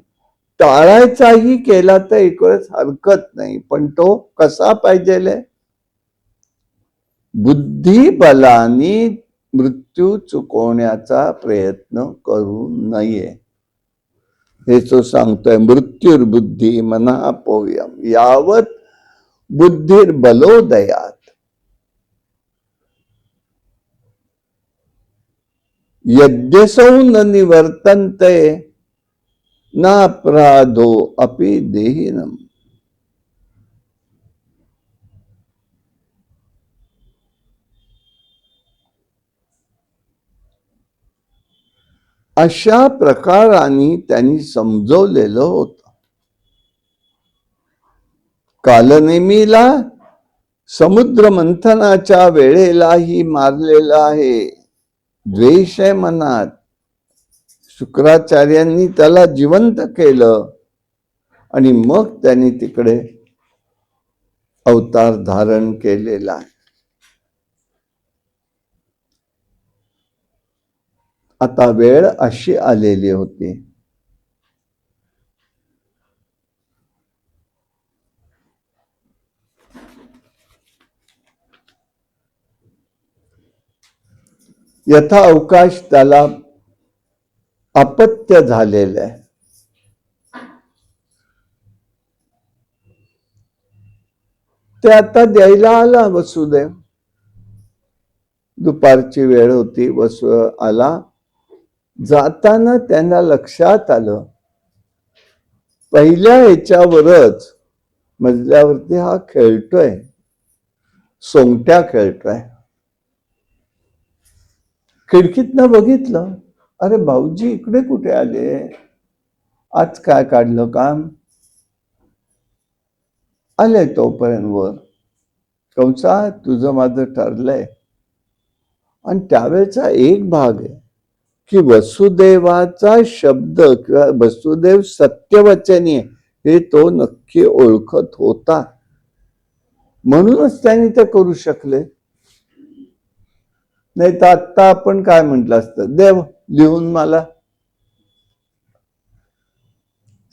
टाळायचाही केला तर एक वेळेस हरकत नाही, पण तो कसा पाहिजे. बुद्धिबलाने मृत्यू चुकवण्याचा प्रयत्न करू नये. हे तो सांगतोय, मृत्युर्बुद्धी मनापोयम यावत बुद्धिर्बलोदयात यद्यसौ न निवर्तन्ते नापराधो अपि देहिनम. अशा प्रकाराने त्यांनी समजवलेलं होतं. कालनेमीला समुद्र मंथनाच्या वेळेलाही मारलेला आहे. द्वेष आहे मनात. शुक्राचार्यांनी त्याला जिवंत केलं आणि मग त्यांनी तिकडे अवतार धारण केलेला आहे. आता वेळ अशी आलेली होती, यथा अवकाश त्याला अपत्य झालेलं आहे. ते आता द्यायला आला वसुदेव. दुपारची वेळ होती. आला. जाताना त्यांना लक्षात आलं, पहिल्या ह्याच्यावरच मजल्यावरती हा खेळतोय, सोंगट्या खेळतोय. खिडकीतनं बघितलं, अरे भाऊजी इकडे कुठे आले? आज काय काढलं काम? आले तोपर्यंत वर. कंसा, तुझं माझं ठरलंय. आणि त्यावेळेचा एक भाग आहे की वसुदेवाचा शब्द किंवा वसुदेव सत्यवचनी हे तो नक्की ओळखत होता, म्हणूनच त्यांनी ते करू शकले. नाही तर आत्ता आपण काय म्हटलं असतं, देव लिहून मला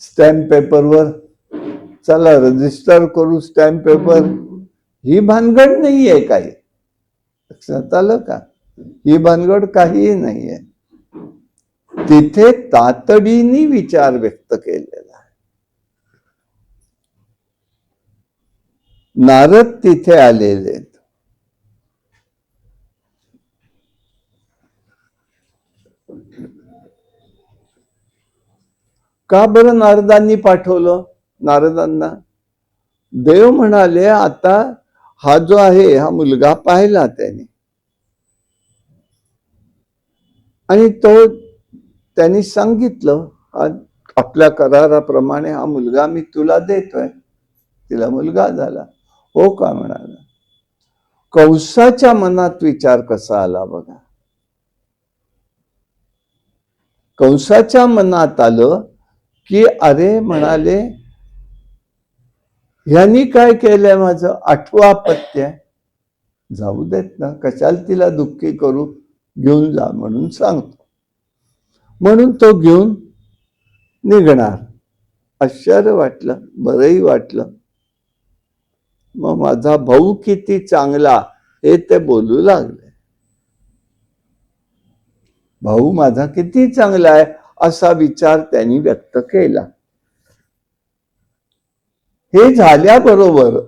स्टॅम्प पेपरवर, चला रजिस्टर करू स्टॅम्प पेपर. ही भानगड नाहीये काही. लक्षात आलं का? ही भानगड काहीही नाहीये. तिथे तातडीने विचार व्यक्त केलेला आहे. नारद तिथे आलेले आहेत. का बरं नारदांनी पाठवलं? नारदांना देव म्हणाले, आता हा जो आहे हा मुलगा पाहिला त्याने, आणि तो त्यांनी सांगितलं, आपल्या कराराप्रमाणे हा मुलगा मी तुला देतोय. तिला मुलगा झाला. हो का म्हणाला. कंसाच्या मनात विचार कसा आला बघा. कंसाच्या मनात आलं की अरे, म्हणाले ह्यांनी काय केलंय माझं, 8वं अपत्य आहे. जाऊ देत ना, कशाला तिला दुःखी करू, घेऊन जा म्हणून सांगतो. म्हणून तो घेऊन निघणार. आश्चर्य वाटलं, बरंही वाटलं. मग माझा भाऊ किती चांगला हे ते बोलू लागले. भाऊ माझा किती चांगला आहे असा विचार त्यांनी व्यक्त केला. हे झाल्याबरोबर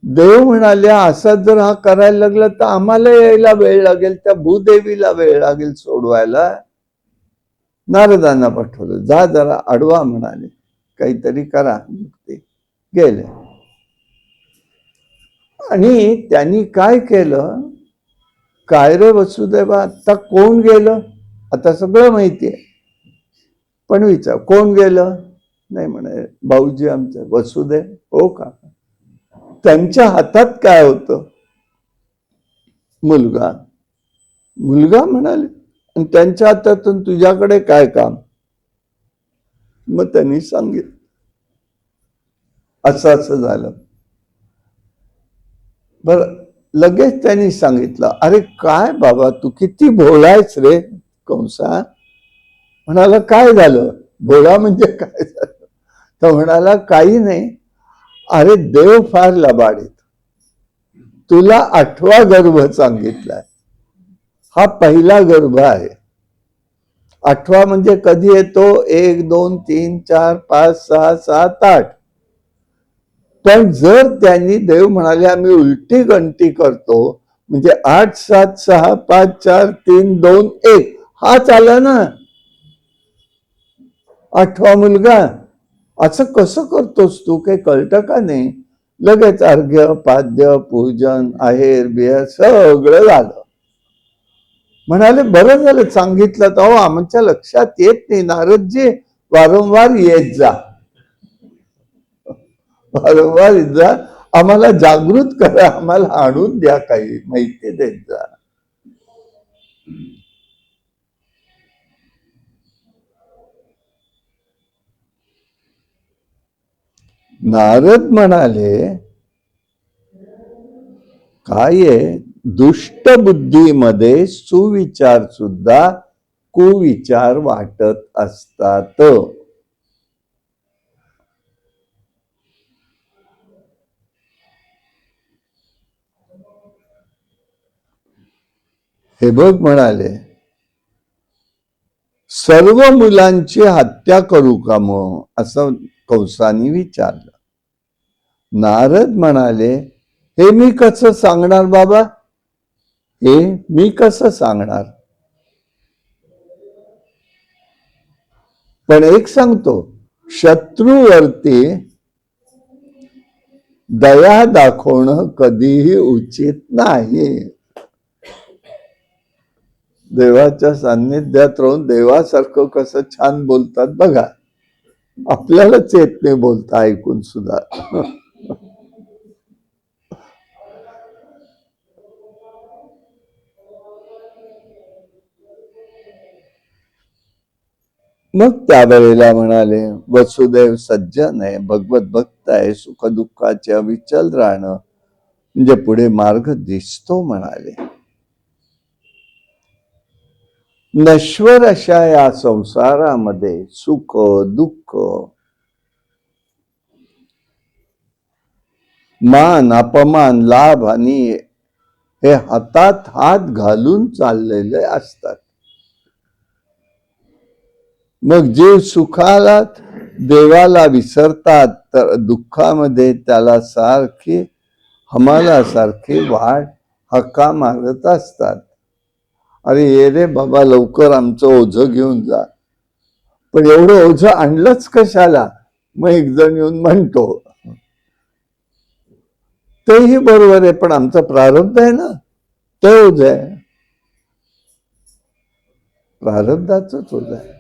देव म्हणाले, असं जर हा करायला लागला तर आम्हाला यायला वेळ लागेल, त्या भूदेवीला वेळ लागेल सोडवायला. नारदांना पाठवलं, जा जरा अडवा म्हणाले, काहीतरी करा. गेले. आणि त्यांनी काय केलं, काय रे वसुदेवा, आता कोण गेलं? आता सगळं माहितीये, पण विचार कोण गेलं? नाही म्हणे, भाऊजी आमचे वसुदेव. हो का? त्यांच्या हातात काय होतं? मुलगा. मुलगा म्हणाले, आणि त्यांच्या हातातून तुझ्याकडे काय काम? मग त्यांनी सांगितलं, असं असं झालं. बर, लगेच त्यांनी सांगितलं, अरे काय बाबा, तू किती भोळायस रे कंसा. म्हणाला, काय झालं? भोळा म्हणजे काय झालं? तर म्हणाला, काही नाही, अरे देव फार लबाडीत. तुला 8वा गर्भ सांगितलाय. हा पहिला गर्भ आहे. 8वा म्हणजे कधी येतो? 1 2 3 4 5 6 7 8. पण जर त्यांनी, देव म्हणाले आम्ही उलटी गणती करतो, म्हणजे 8 7 6 5 4 3 2 1 हाच आला ना 8वा मुलगा. असं कसं करतोस तू? काही कळतं का नाही? लगेच अर्घ्य पाद्य पूजन आहेर बिहेर सगळं झालं. म्हणाले, बरं झालं सांगितलं, तर आमच्या लक्षात येत नाही नारदजी, वारंवार येत जा. वारंवार जा, आम्हाला जागृत करा, आम्हाला आणून द्या, काही माहिती देत जा. नारद म्हणाले, काय आहे, दुष्ट बुद्धीमध्ये सुविचार सुद्धा कुविचार वाटत असतात. हे बघ म्हणाले, सर्व मुलांची हत्या करू का मग, असं कंसाने विचारलं. नारद म्हणाले, हे मी कसं सांगणार बाबा, हे मी कसं सांगणार, पण एक सांगतो, शत्रूवरती दया दाखवणं कधीही उचित नाही. देवाच्या सान्निध्यात राहून देवासारखं कसं छान बोलतात बघा, आपल्यालाच येत नाही बोलता ऐकून सुद्धा. मग त्यावेळेला म्हणाले, वसुदेव सज्जन आहे, भगवत भक्त आहे, सुखदुःखाचे अविचल राहणं म्हणजे पुढे मार्ग दिसतो म्हणाले. नश्वर अशा या संसारामध्ये सुख दुःख, मान अपमान, लाभ आणि हे हातात हात घालून चाललेले असतात. मग जीव सुखाला देवाला विसरतात, तर दुःखामध्ये त्याला सारखी हमालासारखी वाट हक्का मारत असतात. अरे ये रे बाबा, लवकर आमचं ओझं घेऊन जा. पण एवढं ओझं आणलंच कशाला, मग एक जण येऊन म्हणतो, तेही बरोबर आहे, पण आमचं प्रारब्ध आहे ना, ते ओझं आहे, प्रारब्धाचंच ओझं आहे.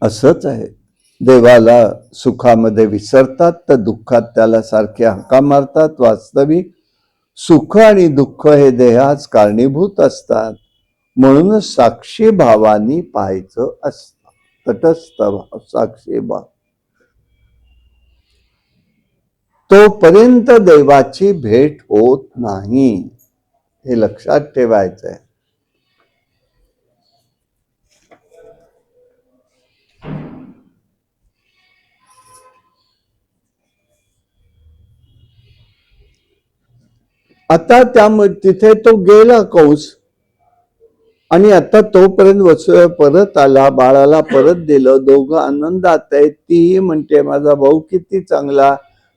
असंच आहे, देवाला सुखामध्ये विसरतात तर दुःखात त्याला सारखे हाका मारतात. वास्तविक सुख आणि दुःख हे देहास कारणीभूत असतात, म्हणूनच साक्षी भावानी पाहायचं असतं. तटस्थ भाव, साक्षी भाव, तोपर्यंत देवाची भेट होत नाही, हे लक्षात ठेवायचं आहे. आता त्यामध्ये तिथे तो गेला कंस, आणि आता तोपर्यंत वसुदेव परत आला, बाळाला परत दिलं, दोघं आनंदात आहेत. तीही म्हणते माझा भाऊ किती चांगला,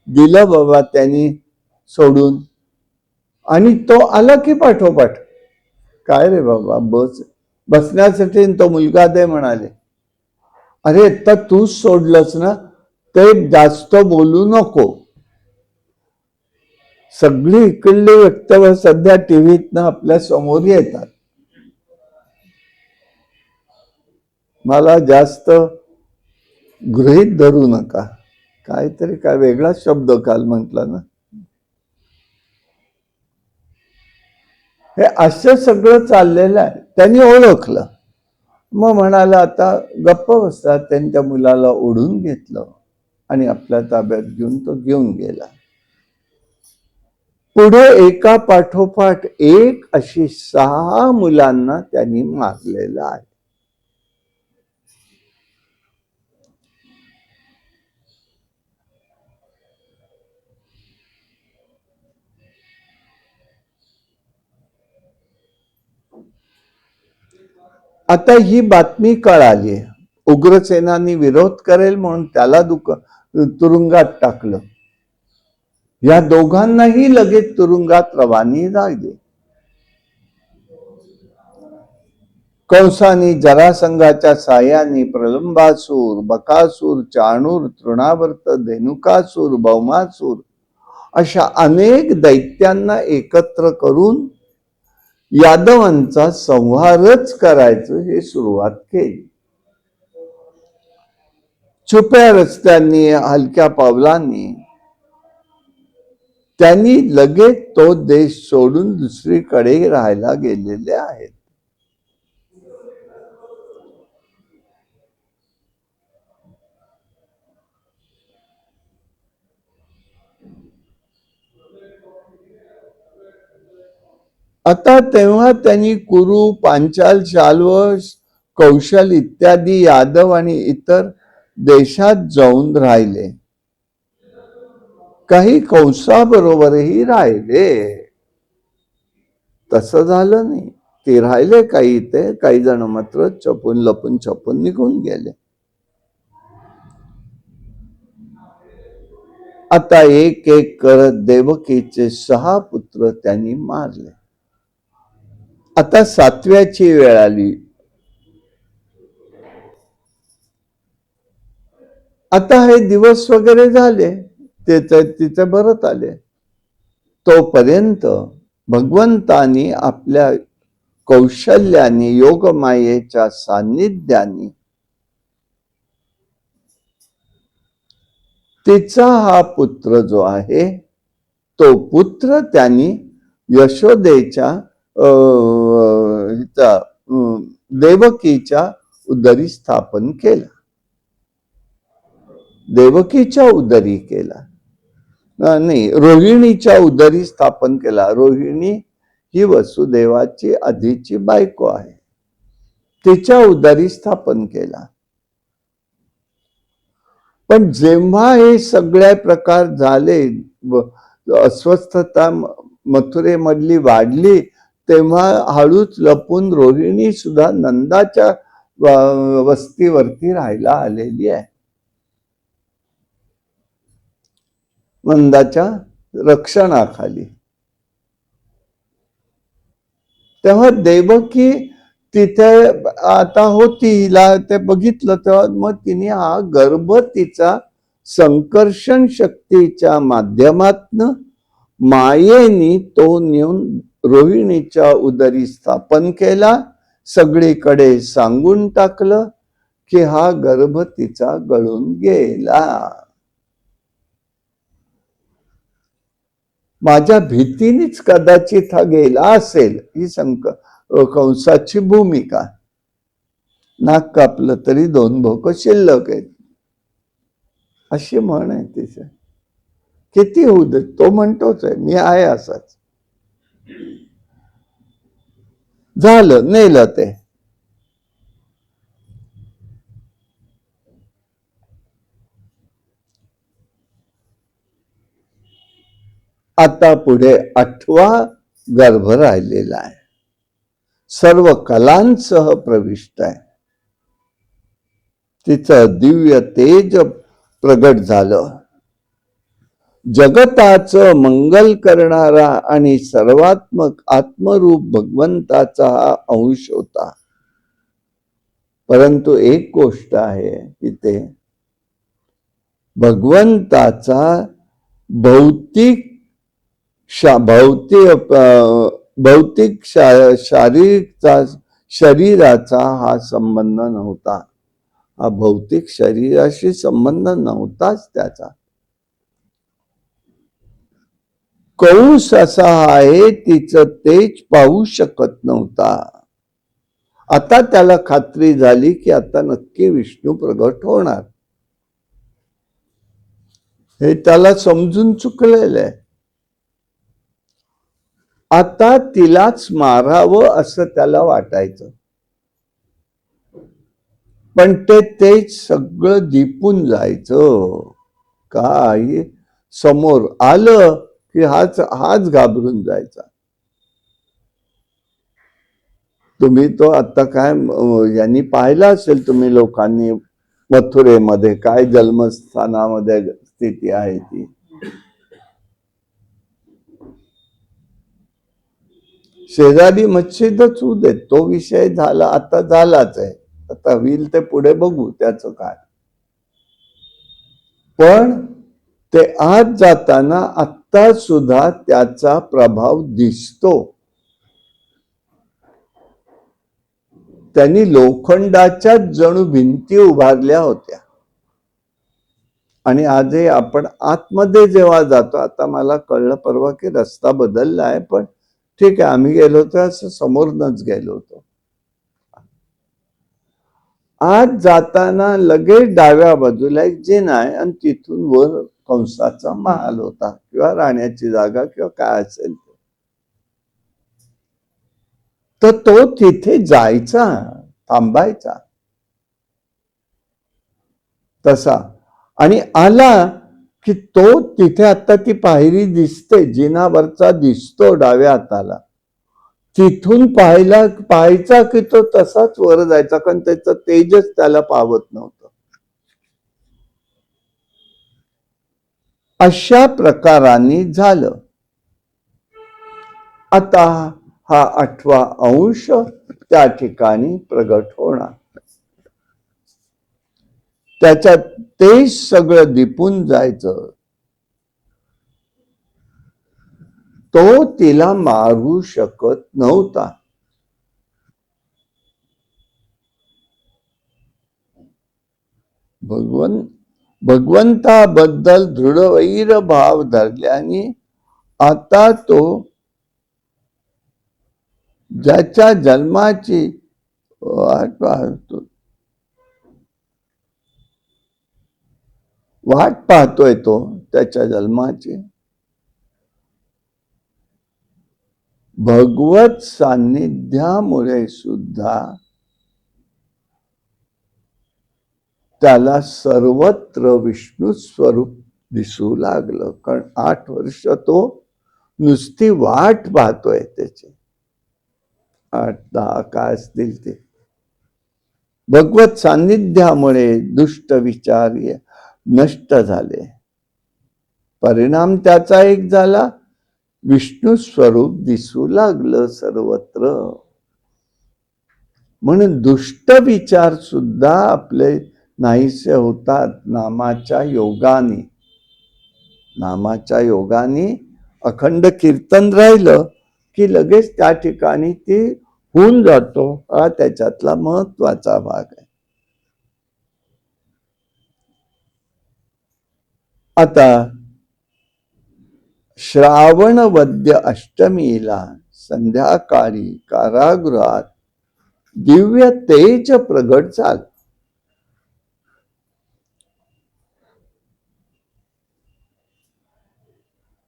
दिलं बाबा त्यांनी सोडून. आणि तो आला की पाठोपाठ, काय रे बाबा बस, बसण्यासाठी तो मुलगा दे म्हणाले. अरे आता तूच सोडलंस ना, ते जास्त बोलू नको. सगळी इकडली वक्तव्य सध्या टीव्हीतनं आपल्या समोर येतात. मला जास्त गृहीत धरू नका, काहीतरी काय वेगळा शब्द काल म्हटला ना, हे असं सगळं चाललेलं आहे. त्यांनी ओळखलं, मग म्हणाला आता गप्प बसतात. त्यांच्या मुलाला ओढून घेतलं आणि आपल्या ताब्यात घेऊन तो घेऊन गेला. पुढे एका पाठोपाठ एक अशी 6 मुलांना त्यांनी मारलेलं आहे. आता ही बातमी कळाली, उग्रसेनांनी विरोध करेल म्हणून त्याला तुरुंगात टाकलं. या दोघांनाही लगेच तुरुंगात रवानी झाली. कंसानी जरासंघाच्या साह्याने प्रलंबासूर, बकासूर, चाणूर, तृणावर्त, धेनुकासूर, भौमासूर अशा अनेक दैत्यांना एकत्र करून यादवांचा संहारच करायचं हे सुरुवात केली. छुप्या रस्त्यांनी, हलक्या पावलांनी त्यांनी लगेच तो देश सोडून दुसरीकडे राहायला गेलेले आहेत. आता तेव्हा त्यांनी कुरु, पांचाल, शाल्व, कौशल इत्यादी यादव आणि इतर देशात जाऊन राहिले. काही कंसाबरोबरही राहिले. तसं झालं नाही. ते राहिले काही, ते काही जण मात्र चपून लपून छपून निघून गेले. आता एक एक करत देवकीचे 6 पुत्र त्यांनी मारले. आता 7व्याची वेळ आली. आता हे दिवस वगैरे झाले, तिथे परत आले. तोपर्यंत भगवंतानी आपल्या कौशल्याने, योगमायेच्या सान्निध्याने तिचा हा पुत्र जो आहे तो पुत्र त्यांनी यशोदेच्या देवकीच्या उदरी स्थापन केला. देवकीच्या उदरी केला नाही, रोहिणीच्या उदरी स्थापन केला. रोहिणी ही वसुदेवाची आधीची बायको आहे. तिच्या उदरी स्थापन केला. पण जेव्हा हे सगळे प्रकार झाले, अस्वस्थता मथुरेमधली वाढली, तेव्हा हळूच लपून रोहिणी सुद्धा नंदाच्या वस्तीवरती राहायला आलेली आहे. नंदाच्या रक्षणाखाली. तेव्हा देवकी तिथे आता होती, हिला ते बघितलं तेव्हा मग तिने हा गर्भ तिचा संकर्षण शक्तीच्या माध्यमातनं मायेनी तो नेऊन रोहिणीच्या उदरी स्थापन केला. सगळीकडे सांगून टाकलं की हा गर्भ तिचा गळून गेला. माझ्या भीतीनेच कदाचित हा गेला असेल, ही कंसाची भूमिका. नाक कापलं तरी 2 भोक शिल्लक आहेत, अशी म्हण आहे तिचे. किती होऊ दे, तो म्हणतोच आहे मी आहे असाच. झालं, नेलं ते. आता पुढे 8वा गर्भ राहिलेला आहे. सर्व कलांसह प्रविष्ट आहे. तिचं दिव्य तेज प्रगट झालं. जगताचं मंगल करणारा आणि सर्वात्मक आत्मरूप भगवंताचा हा अंश होता. परंतु एक गोष्ट आहे तिथे, भगवंताचा भौतिक शरीराचा हा संबंध नव्हता. हा भौतिक शरीराशी संबंध नव्हताच त्याचा. कंस असा आहे, तिचं तेज पाहू शकत नव्हता. आता त्याला खात्री झाली की आता नक्की विष्णू प्रगट होणार. हे त्याला समजून चुकलेलं आहे. आता तिलाच मारावं असं त्याला वाटायचं. पण ते तेज सगळं दिपून जायचं. काही समोर आलं की हाच घाबरून जायचा. तुम्ही तो आता काय यांनी पाहिला असेल तुम्ही लोकांनी, मथुरेमध्ये काय जन्मस्थानामध्ये स्थिती आहे ती. शेजारी मस्जिदच होऊ देत, तो विषय झाला, आता झालाच आहे. आता होईल ते पुढे बघू त्याचं काय. पण ते आज जाताना आत्ता सुद्धा त्याचा प्रभाव दिसतो. त्यांनी लोखंडाच्या जणू भिंती उभारल्या होत्या. आणि आजही आपण आतमध्ये जेव्हा जातो, आता मला कळलं परवा की रस्ता बदलला आहे, पण ठीक आहे, आम्ही गेलो होतो असं समोरनच गेलो होतो. आत जाताना लगेच डाव्या बाजूला एक जिना आहे आणि तिथून वर कंसाचा महाल होता किंवा राहण्याची जागा किंवा काय असेल तर तो तिथे जायचा, थांबायचा तसा. आणि आला की तो तिथे आता ती पायरी दिसते, जिनावरचा दिसतो डाव्या हाताला, तिथून पाहायचा की तो तसाच वर जायचा, कारण त्याचं तेजच त्याला पावत नव्हतं. अशा प्रकाराने झालं. आता हा 8वा अंश त्या ठिकाणी प्रगट होणार. त्याच्यात ते सगळं दिपून जायचं. तो तिला मारू शकत नव्हता. भगवंताबद्दल दृढ भाव धरल्याने आता तो ज्याच्या जन्माची वाट पाहतोय, तो त्याच्या जन्माची भगवत सान्निध्यामुळे सुद्धा त्याला सर्वत्र विष्णू स्वरूप दिसू लागलं. कारण 8 वर्ष तो नुसती वाट पाहतोय त्याची. 8-10 काय असतील ते. भगवत सान्निध्यामुळे दुष्ट विचार नष्ट झाले. परिणाम त्याचा एक झाला, विष्णू स्वरूप दिसू लागलं सर्वत्र. म्हणून दुष्ट विचार सुद्धा आपले नाहीसे होतात नामाच्या योगाने. नामाच्या योगाने अखंड कीर्तन राहिलं की लगेच त्या ठिकाणी ते होऊन जातो. हा त्याच्यातला महत्वाचा भाग आहे. आता श्रावण वद्य अष्टमीला संध्याकाळी कारागृहात दिव्य तेज प्रगट झालं.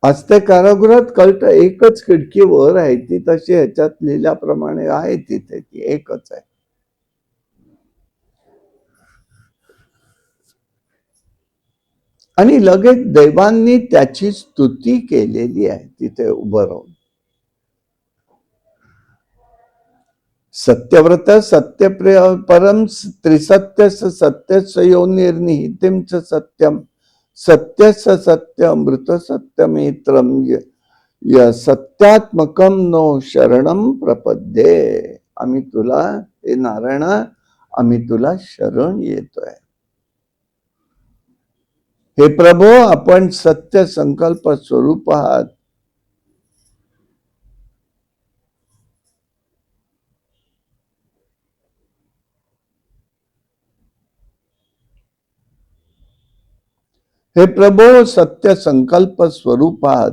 आज त्या कारागृहात कळत एकच खिडकी वर आहे, ती तशी ह्याच्यात लिहिल्याप्रमाणे आहे, तिथे ती एकच आहे. आणि लगेच देवांनी त्याची स्तुती केलेली आहे तिथे उभं राहून. सत्यव्रत सत्यप्रिय परम त्रिसत्य सत्य योनिर्निहितीम च सत्यम सत्यस सत्य अमृत सत्यमित्रम सत्यात्मकम नो शरणम प्रपद्ये. आम्ही तुला, हे नारायण, आम्ही तुला शरण येतोय. हे प्रभो, आपण सत्य संकल्प स्वरूप आहात. हे प्रभो, सत्य संकल्प स्वरूप आहात.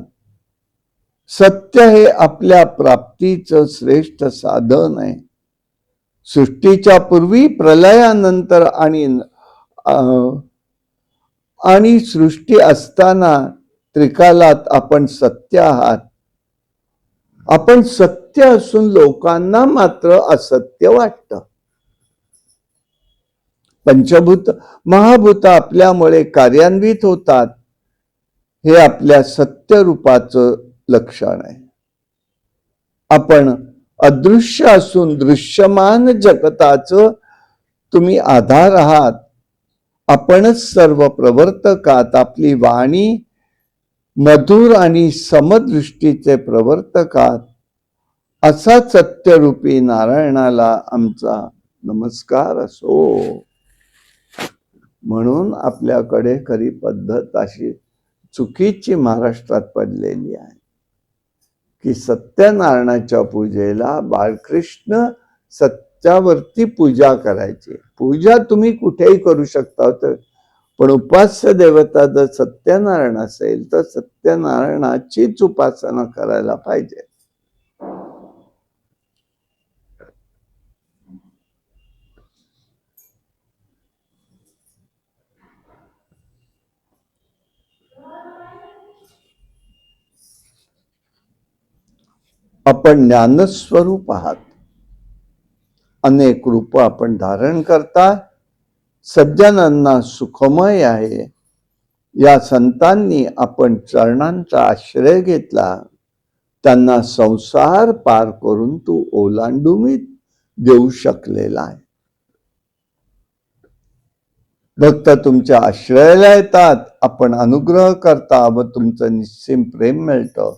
सत्य हे आपल्या प्राप्तीचं श्रेष्ठ साधन आहे. सृष्टीच्या पूर्वी, प्रलयानंतर आणि सृष्टी असताना त्रिकालात आपण सत्य आहात. आपण सत्य असून लोकांना मात्र असत्य वाटतं. पंचभूत महाभूत आपल्यामुळे कार्यान्वित होतात, हे आपल्या सत्य रूपाचं लक्षण आहे. आपण अदृश्य असून दृश्यमान जगताचं तुम्ही आधार आहात. आपणच सर्व प्रवर्तकात. आपली वाणी मधुर आणि समदृष्टीचे प्रवर्तकात. असा सत्यरूपी नारायणाला आमचा नमस्कार असो. म्हणून आपल्याकडे खरी पद्धत अशी चुकीची महाराष्ट्रात पडलेली आहे की सत्यनारायणाच्या पूजेला बाळकृष्ण त्याच्यावरती पूजा करायची. पूजा तुम्ही कुठेही करू शकता, पण उपास्य देवता जर सत्यनारायण असेल तर सत्यनारायणाचीच उपासना करायला पाहिजे. आपण ज्ञानस्वरूप आहात. अनेक रूप आपण धारण करता. सज्जनांना सुखमय आहे. या संतांनी आपण चरणांचा आश्रय घेतला. त्यांना संसार पार करून तू ओलांडून देऊ शकलेला आहे. भक्त तुमच्या आश्रयाला येतात. आपण अनुग्रह करता व तुमचं निस्सीम प्रेम मिळतं.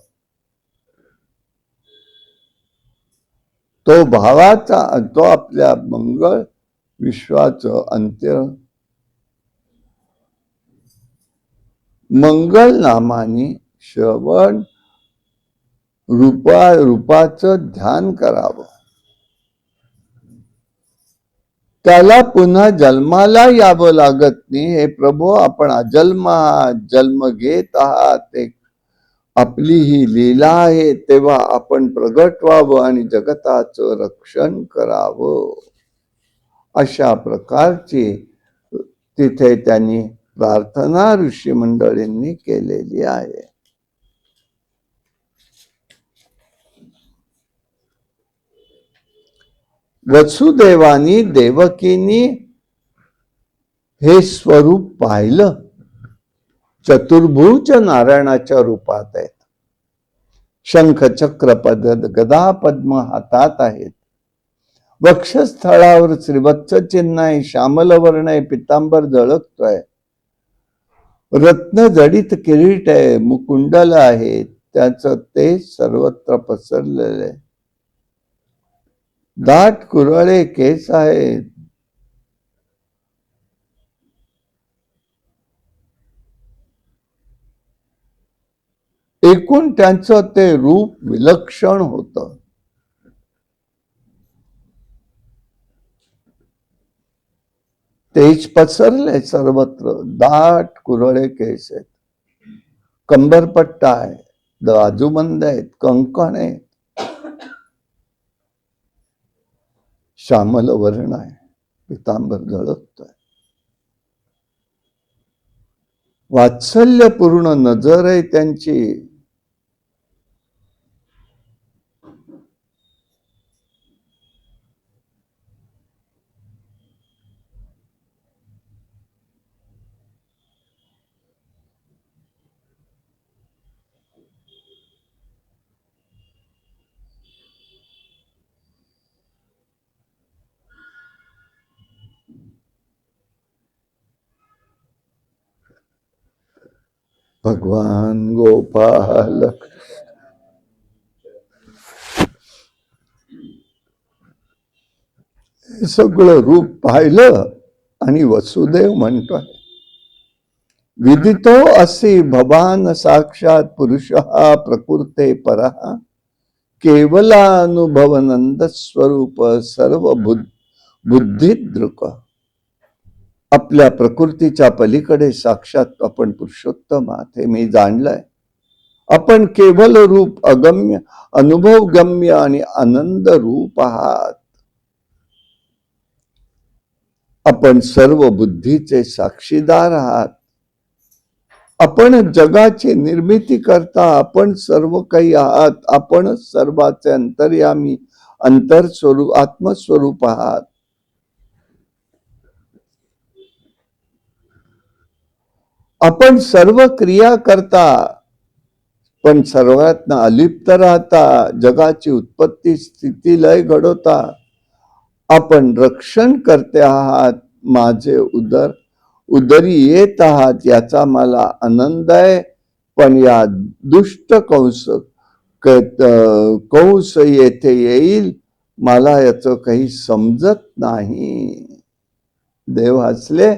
तो भावाचा, तो आपल्या मंगळ विश्वाचं अंत्य मंगल नामाने श्रवण रूपाचं ध्यान करावं. त्याला पुन्हा जन्माला यावं लागत नाही. हे प्रभू, आपण अजन्म आहात, जन्म घेत आहात. आपली ही लीला आहे. तेव्हा आपण प्रगट व्हावं आणि जगताचं रक्षण करावं. अशा प्रकारची तिथे त्यांनी प्रार्थना ऋषी मंडळींनी केलेली आहे. वसुदेवानी देवकीनी हे स्वरूप पाहिलं. चतुर्भुज नारायणाच्या रूपात आहेत. शंख चक्र गदा पद्म हातात आहेत. वक्षस्थळावर श्रीवत्स चिन्ह आहे. श्यामल वर्ण आहे. पितांबर झळकतोय. रत्न जडित किरीट आहे. मुकुंडल आहे. त्याचं ते सर्वत्र पसरलेलं आहे. दाट कुरळे केस आहेत. एकूण त्यांचं ते रूप विलक्षण होतं. तेज पसरले सर्वत्र. दाट कुरळे केस आहेत. कंबरपट्टा आहे. बाजूबंद आहेत. कंकण आहे. श्यामल वर्ण आहे. पितांबर झळकतोय. वात्सल्यपूर्ण नजर आहे त्यांची. भगवान गोपाल सगळं रूप पाहिलं आणि वसुदेव म्हणतोय, विदितो असी भवान साक्षात पुरुष प्रकृते परः केवलानुभवनंद स्वरूप सर्व बुद्धिदृक. आपल्या प्रकृतीच्या पलीकडे साक्षात आपण पुरुषोत्तम आहात हे मी जाणलंय. आपण केवल रूप, अगम्य, अनुभवगम्य आणि आनंद रूप आहात. आपण सर्व बुद्धीचे साक्षीदार आहात. आपण जगाची निर्मिती करता. आपण सर्व काही आहात. आपण सर्वाचे अंतर्यामी, अंतरस्वरूप, आत्मस्वरूप आहात. आपण सर्व क्रिया करता, पण सर्वात अलिप्त राहता. जगाची उत्पत्ती, स्थिती, लय घडवता. आपण रक्षण करते आहात. माझे उदरी येत आहात याचा मला आनंद आहे. पण या दुष्ट कंस येथे येईल, मला याचं काही समजत नाही. देव हसले,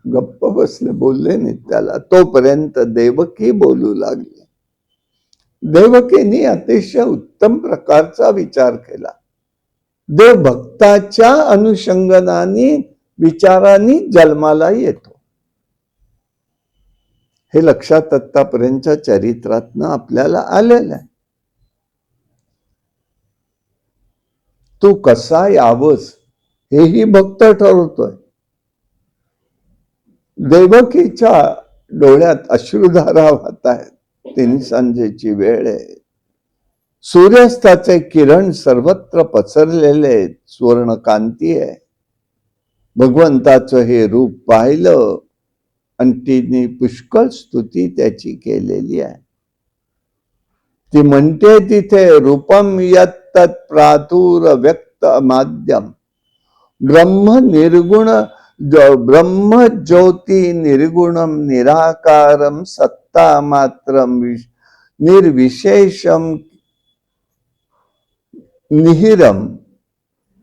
गप्प बसले, बोलले नाही त्याला. तोपर्यंत देवकी बोलू लागली. देवकीने अतिशय उत्तम प्रकारचा विचार केला. देव भक्ताच्या अनुषंगाने विचाराने जन्माला येतो. हे लक्षात आतापर्यंतच्या चरित्रातनं आपल्याला आलेलं आहे. तू कसा यावस हेही भक्त ठरवतोय. देवकीच्या डोळ्यात अश्रुधारा वाहत आहेत. 3 सांजेची वेळ आहे. सूर्यास्ताचे किरण सर्वत्र पसरलेले आहेत. सुवर्णकांती आहे. भगवंताचं हे रूप पाहिलं आणि तिने पुष्कळ स्तुती त्याची केलेली आहे. ती म्हणते तिथे रूपम यत्तत् प्रातुर व्यक्त माध्यम ब्रह्म निर्गुण ब्रह्म ज्योती निर्गुणम निराकारम सत्ता मात्रम निर्विशेषम निहिरम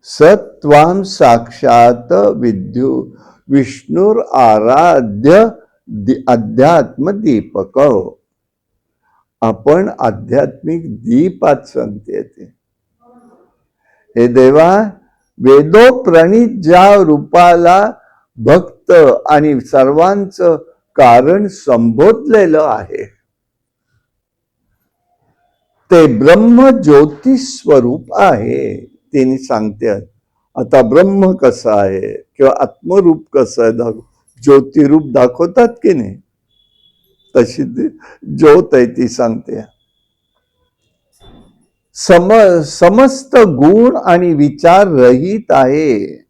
सत्वाम साक्षात विष्णुर आराध्य अध्यात्म दीपक. आपण आध्यात्मिक दीपात संगती येते. हे देवा, वेदोप्रणित ज्या रूपाला भक्त आणि सर्वांचं कारण संबोधलेलं आहे ते ब्रह्म ज्योती स्वरूप आहे. तिने सांगते आता ब्रह्म कसं आहे किंवा आत्मरूप कसं आहे, ज्योतिरूप दाखवतात की नाही, तशी ज्योत आहे ती सांगते. समस्त गुण आणि विचार रहित आहे.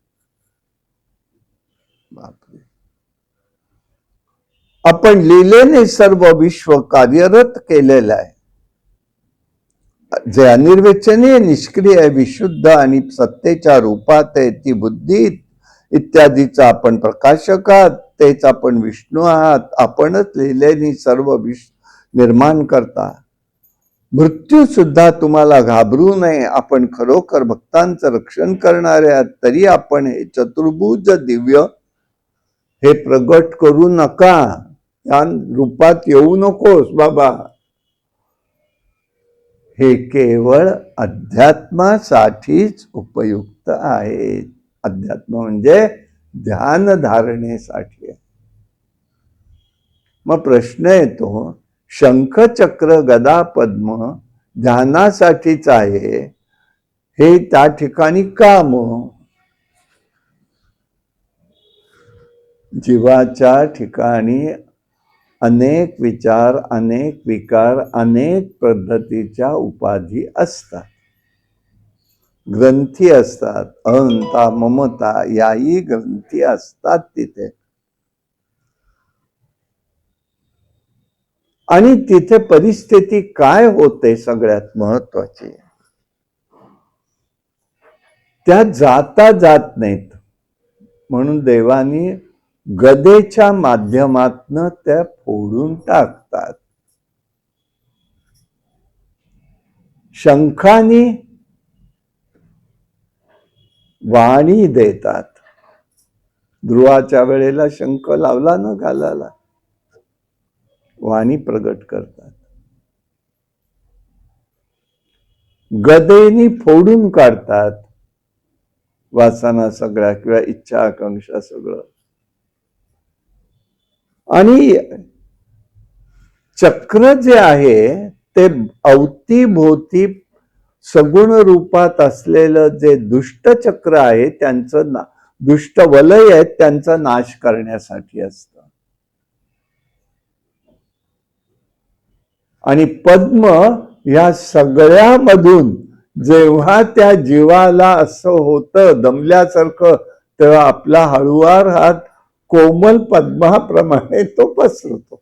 आपण लीलेने सर्व विश्व कार्यरत केलेलं आहे. जे अनिर्वचनीय निष्क्रिय विशुद्ध आणि सत्तेच्या रूपात आहे ती बुद्धी इत्यादीचा आपण प्रकाशक आहात. तेच आपण विष्णू आहात. आपणच लीलेने सर्व निर्माण करता. मृत्यू सुद्धा तुम्हाला घाबरू नये. आपण खरोखर भक्तांचं रक्षण करणारे आहात. तरी आपण हे चतुर्भुज दिव्य हे प्रगट करू नका. या रूपात येऊ नकोस बाबा. हे केवळ अध्यात्मासाठीच उपयुक्त आहे. अध्यात्म म्हणजे ध्यान धारणेसाठी आहे. मग प्रश्न येतो, शंख चक्र गदा पद्म ध्यानासाठीच आहे, हे त्या ठिकाणी का मग? जीवाच्या ठिकाणी अनेक विचार, अनेक विकार, अनेक पद्धतीच्या उपाधी असतात, ग्रंथी असतात. अहंता, ममता याही ग्रंथी असतात तिथे. आणि तिथे परिस्थिती काय होते सगळ्यात महत्वाची, त्या जाता जात नाहीत. म्हणून देवानी गदेच्या माध्यमातनं त्या फोडून टाकतात. शंखानी वाणी देतात. ध्रुवाच्या वेळेला शंख लावला ना घालायला, वाणी प्रगट करतात. गदेनी फोडून काढतात वासना सगळ्या किंवा इच्छा आकांक्षा सगळं. आणि चक्र जे आहे ते अवतीभोवती सगुण रूपात असलेलं जे दुष्ट चक्र आहे, त्यांचं दुष्ट वलय आहेत, त्यांचा नाश करण्यासाठी असतं. आणि पद्म या सगळ्यामधून जेव्हा त्या जीवाला असं होतं दमल्यासारखं, तेव्हा आपला हळुवार हात कोमल पद्माप्रमाणे तो पसरतो.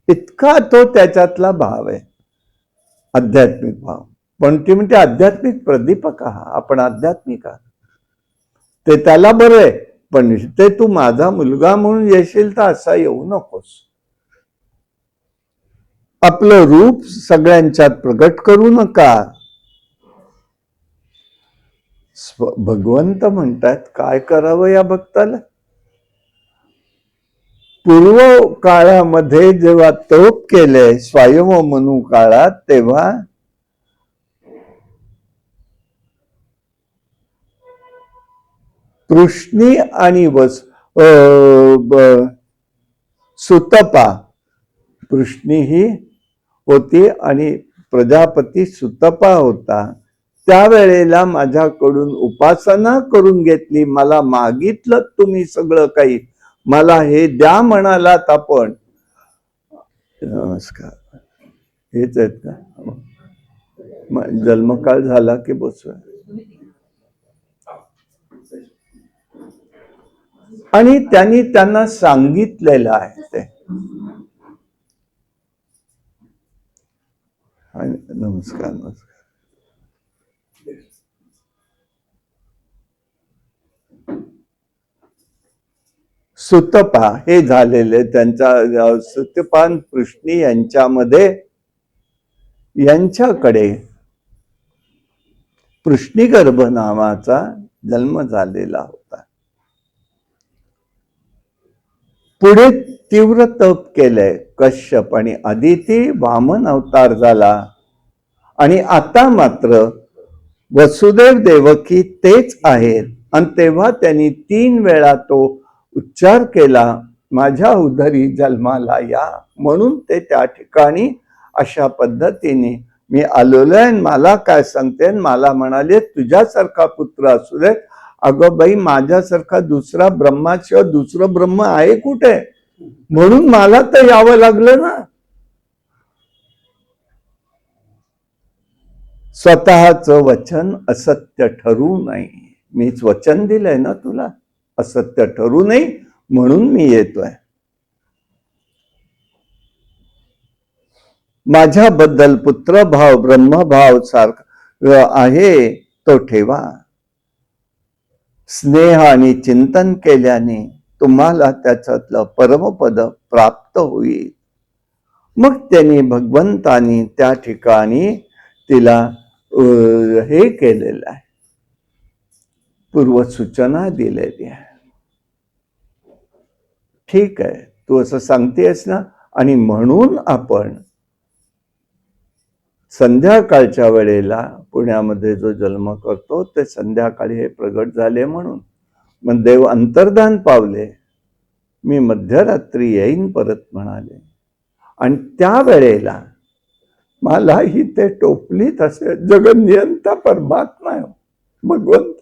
इतका तो त्याच्यातला भाव आहे, आध्यात्मिक भाव. पण ती म्हणते आध्यात्मिक प्रदीपक आहात, आपण आध्यात्मिक आहात, ते त्याला बरं आहे. पण ते तू माझा मुलगा म्हणून येशील तर असा येऊ नकोस. आपलं रूप सगळ्यांच्यात प्रगट करू नका. भगवंत म्हणतात काय करावं या भक्ताला. पूर्व काळामध्ये जेव्हा तप केले स्वयंमनू काळात, तेव्हा तृष्णी आणि सुतपा, तृष्णी ही होती आणि प्रजापती सुतपा होता. त्यावेळेला माझ्याकडून उपासना करून घेतली, मला मागितलं तुम्ही सगळं काही, मला हे द्या म्हणालात आपण. नमस्कार, हेच आहेत का? जन्मकाळ झाला की बसू. आणि त्यांनी त्यांना सांगितलेलं आहे ते. नमस्कार नमस्कार. सुतपा हे झालेले त्यांच्या सुतपान कृष्णी यांच्यामध्ये, यांच्याकडे पृष्णीगर्भ नावाचा जन्म झालेला होता. पुढे तीव्र तप केलंय कश्यप आणि अदिती वामन अवतार झाला. आणि आता मात्र वसुदेव देवकी तेच आहेत. आणि तेव्हा त्यांनी 3 वेळा तो उच्चार केला, माझ्या उदरी जन्माला या. म्हणून ते त्या ठिकाणी अशा पद्धतीने मी आलेलो आहे. मला काय सांगते, मला म्हणाले तुझ्यासारखा पुत्र असू दे. अगं बाई, माझ्यासारखा दुसरा ब्रह्माशिवाय दुसरं ब्रह्म आहे कुठे? म्हणून मला तर यावं लागलं ना. स्वतःचं वचन असत्य ठरू नये. मीच वचन दिलंय ना तुला, असत्य ठरू नये म्हणून मी येतोय. माझ्याबद्दल पुत्रभाव ब्रह्मभाव सारखा आहे तो ठेवा. स्नेह आणि चिंतन केल्याने तुम्हाला त्याच्यातलं परमपद प्राप्त होईल. मग त्यांनी भगवंतानी त्या ठिकाणी तिला हे केलेलं आहे, पूर्वसूचना दिलेली आहे. ठीक आहे, तू असं सांगतेस ना. आणि म्हणून आपण संध्याकाळच्या वेळेला पुण्यामध्ये जो जन्म करतो ते संध्याकाळी हे प्रगट झाले म्हणून. मग देव अंतर्धान पावले, मी मध्यरात्री येईन परत म्हणाले. आणि त्या वेळेला मला ही ते टोपलीत असे जगनियंता परमात्मा आहे भगवंत.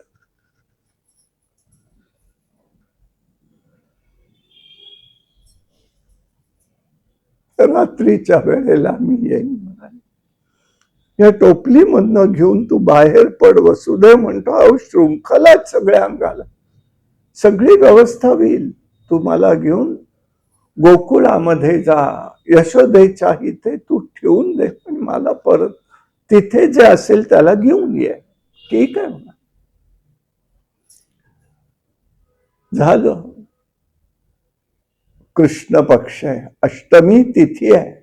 रात्रीच्या वेळेला मी येईन म्हणाले. या टोपलीमधनं घेऊन तू बाहेर पड. वसुदेव म्हणतो, अहो शृंखलाच सगळ्या अंगाला, सगळी व्यवस्था होईल. तू मला घेऊन गोकुळामध्ये जा, यशोदेच्या इथे तू ठेवून दे, पण मला परत तिथे जे असेल त्याला घेऊन ये. ठीक आहे म्हणा. झालं. कृष्ण पक्ष आहे, अष्टमी तिथी आहे,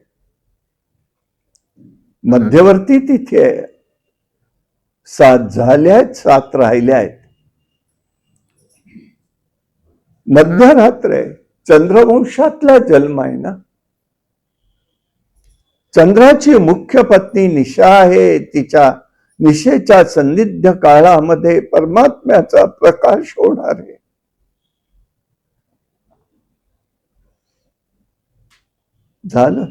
मध्यवर्ती तिथी आहे. 7 झाल्या आहेत, 7 राहिल्या आहेत. मध्यरात्र आहे, चंद्रवंशातला जन्म आहे ना. चंद्राची मुख्य पत्नी निशा आहे. तिच्या निशेच्या संदिग्ध काळामध्ये परमात्म्याचा प्रकाश होणार आहे. झालं.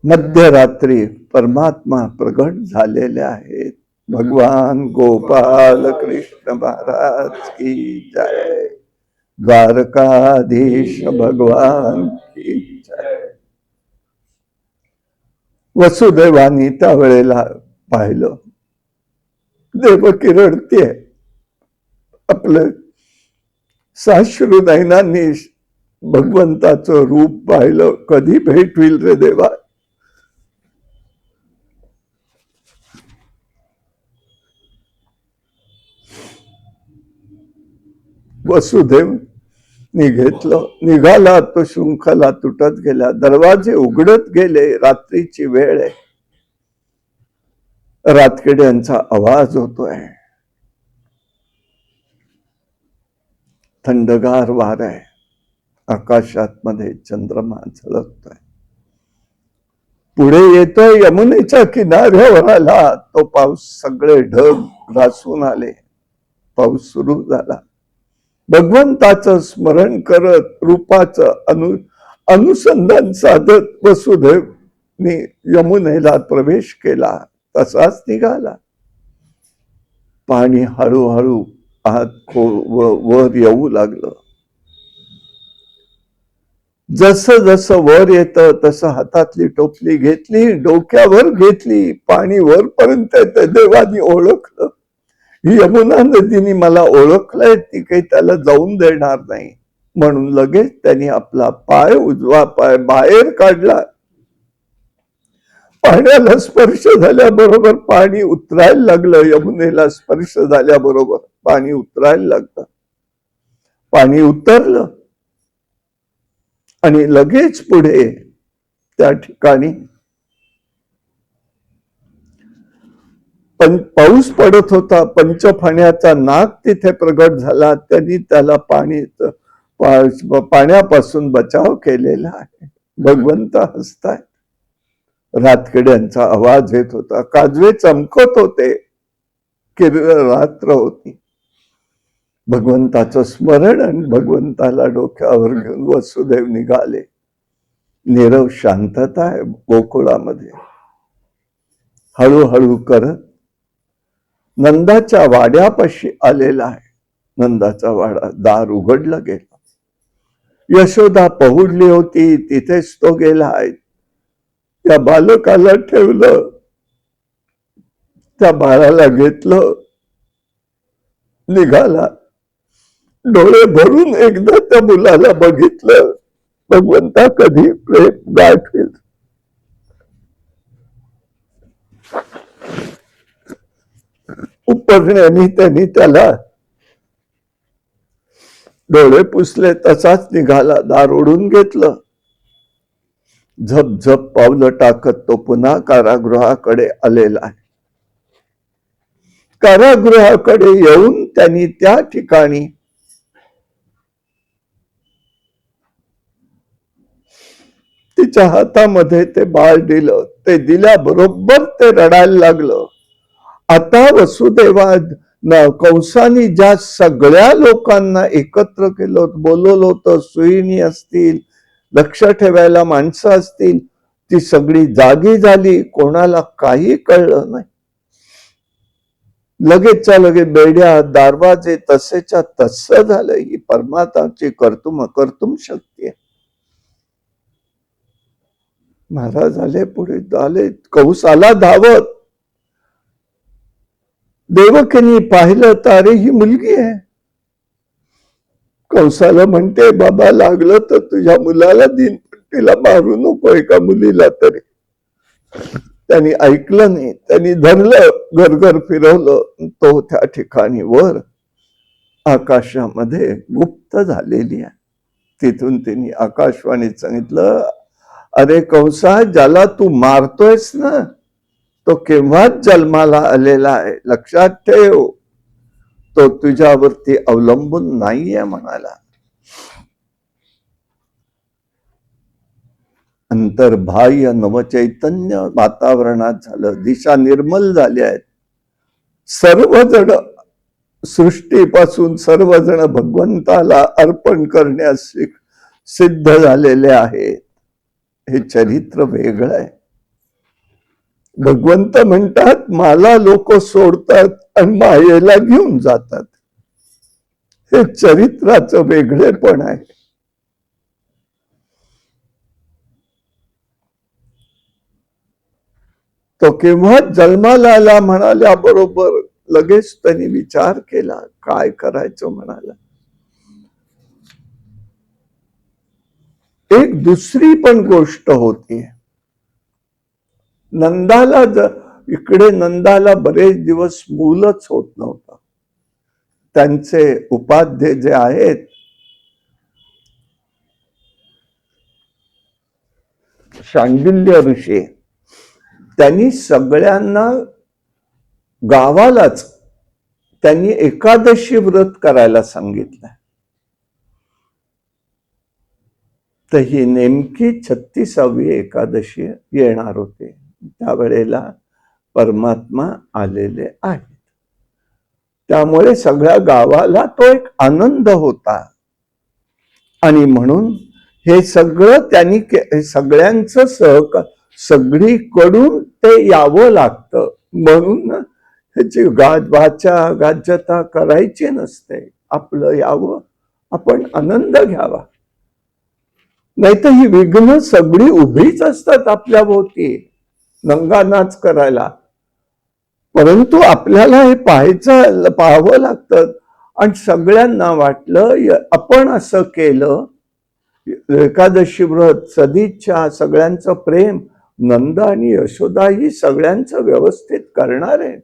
मध्यरात्री परमात्मा प्रगट झालेले आहेत. भगवान गोपाल कृष्ण महाराज की जय. द्वारकाधीश भगवान की जय. वसुदेवानी त्या वेळेला पाहिलं, देवकी रडतेय. आपलं साश्रू नयनांनी भगवंताचं रूप पाहिलं. कधी भेट होईल रे देवा. वसुदेव घेतलं, निघाला तो. शृंखला तुटत गेल्या, दरवाजे उघडत गेले. रात्रीची वेळ आहे, रातकिड्यांचा आवाज होतोय, थंडगार वार आहे, आकाशात मध्ये चंद्रमा झळकतोय. पुढे येतोय, यमुनेच्या किनाऱ्यावर आला तो पाऊस. सगळे ढग ग्रासून आले. पाऊस सुरू झाला. भगवंताचं स्मरण करत रूपाचं अनुसंधान साधत वसुदेवने यमुनेला प्रवेश केला. तसाच निघाला. पाणी हळूहळू आत वर येऊ लागलं. जसं जसं वर येतं तसं हातातली टोपली घेतली, डोक्यावर घेतली. पाणी वरपर्यंत येतं. देवानी ओळखलं, ही यमुना नदीने मला ओळखलंय, ती काही त्याला जाऊन देणार नाही. म्हणून लगेच त्यांनी आपला पाय, उजवा पाय बाहेर काढला. पाण्याला स्पर्श झाल्याबरोबर पाणी उतरायला लागलं. यमुनेला स्पर्श झाल्याबरोबर पाणी उतरायला लागलं. पाणी उतरलं आणि लगेच पुढे त्या ठिकाणी पाऊस पडत होता. पंचफण्याचा नाग तिथे प्रगट झाला. त्यांनी त्याला पाण्यापासून बचाव केलेला आहे. भगवंत हसताय. रातकिड्यांचा आवाज येत होता. काजवे चमकत होते. रात्र होती. भगवंताचं स्मरण आणि भगवंताला डोक्यावर घेऊन वसुदेव निघाले. नीरव शांतता आहे गोकुळामध्ये. हळूहळू करत नंदाच्या वाड्यापाशी आलेला आहे. नंदाचा वाडा, दार उघडलं गेलं. यशोदा पहुडली होती, तिथेच तो गेला आहे. त्या बालकाला ठेवलं, त्या बाळाला घेतलं, निघाला. डोळे भरून एकदा त्या मुलाला बघितलं. भगवंता कधी प्रेम गाठवेल. उपरण्याने त्यांनी त्याला डोळे पुसले. तसाच निघाला. दार ओढून घेतलं. झपझप पावलं टाकत तो पुन्हा कारागृहाकडे आलेला आहे. कारागृहाकडे येऊन त्यांनी त्या ठिकाणी तिच्या हातामध्ये ते बाळ दिलं. ते दिल्याबरोबर ते रडायला लागलं. आता वसुदेवा कंसाने ज्या सगळ्या लोकांना एकत्र केलं, बोलवलं होतं, सुईणी असतील, लक्ष ठेवायला माणसं असतील, ती सगळी जागी झाली. कोणाला काही कळलं नाही. लगेचच्या लगेच बेड्या, दरवाजे तसेच्या तसं झालं. ही परमात्माची कर्तुम शक्ती आहे. महाराज आले, पुढे आले. कंस आला धावत. देवकीने पाहिलं तर अरे ही मुलगी आहे. कंसाला म्हणते, बाबा लागलं तर तुझ्या मुलाला देईन, पण तिला मारू नको, एका मुलीला तरी. त्यांनी ऐकलं नाही. त्यांनी धरलं, घरघर फिरवलं. तो त्या ठिकाणी वर आकाशामध्ये गुप्त झालेली आहे. तिथून त्यांनी आकाशवाणीत सांगितलं, अरे कंसा, ज्याला तू मारतोयस ना, तो केव्हाच जन्माला आलेला आहे. लक्षात ठेव, तो तुझ्यावरती अवलंबून नाहीये म्हणाला. अंतर्बाह्य नवचैतन्य वातावरणात झालं. दिशा निर्मल झाल्या आहेत. सर्वजण सृष्टीपासून सर्वजण भगवंताला अर्पण करण्यास सिद्ध झालेले आहेत. हे चरित्र वेगळं आहे. भगवंत म्हणतात, मला लोक सोडतात आणि मायेला घेऊन जातात. हे चरित्राचं वेगळेपण आहे. तो केव्हा जन्माला आला म्हणाल्या बरोबर लगेच त्यांनी विचार केला, काय करायचं म्हणाला. एक दुसरी पण गोष्ट होती. नंदाला इकडे नंदाला बरेच दिवस मूलच होत नव्हतं. त्यांचे उपाध्ये जे आहेत, शांडिल्य ऋषी, त्यांनी सगळ्यांना गावालाच त्यांनी एकादशी व्रत करायला सांगितलं. तर ही नेमकी 36वी एकादशी येणार होते. त्यावेळेला परमात्मा आलेले आहेत. त्यामुळे सगळ्या गावाला तो एक आनंद होता. आणि म्हणून हे सगळं त्यांनी सगळ्यांचं सगळीकडून ते यावं लागतं. म्हणून ह्याची गाज्यता करायची नसते. आपलं यावं, आपण आनंद घ्यावा. नाहीतर ही विघ्न सगळी उभीच असतात आपल्या भोवती नंगा नाच करायला. परंतु आपल्याला हे पाहावं लागतं. आणि सगळ्यांना वाटलं आपण असं केलं. एकादशी व्रत, सदिच्छा, सगळ्यांचं प्रेम, नंद आणि यशोदा ही सगळ्यांचं व्यवस्थित करणार आहे.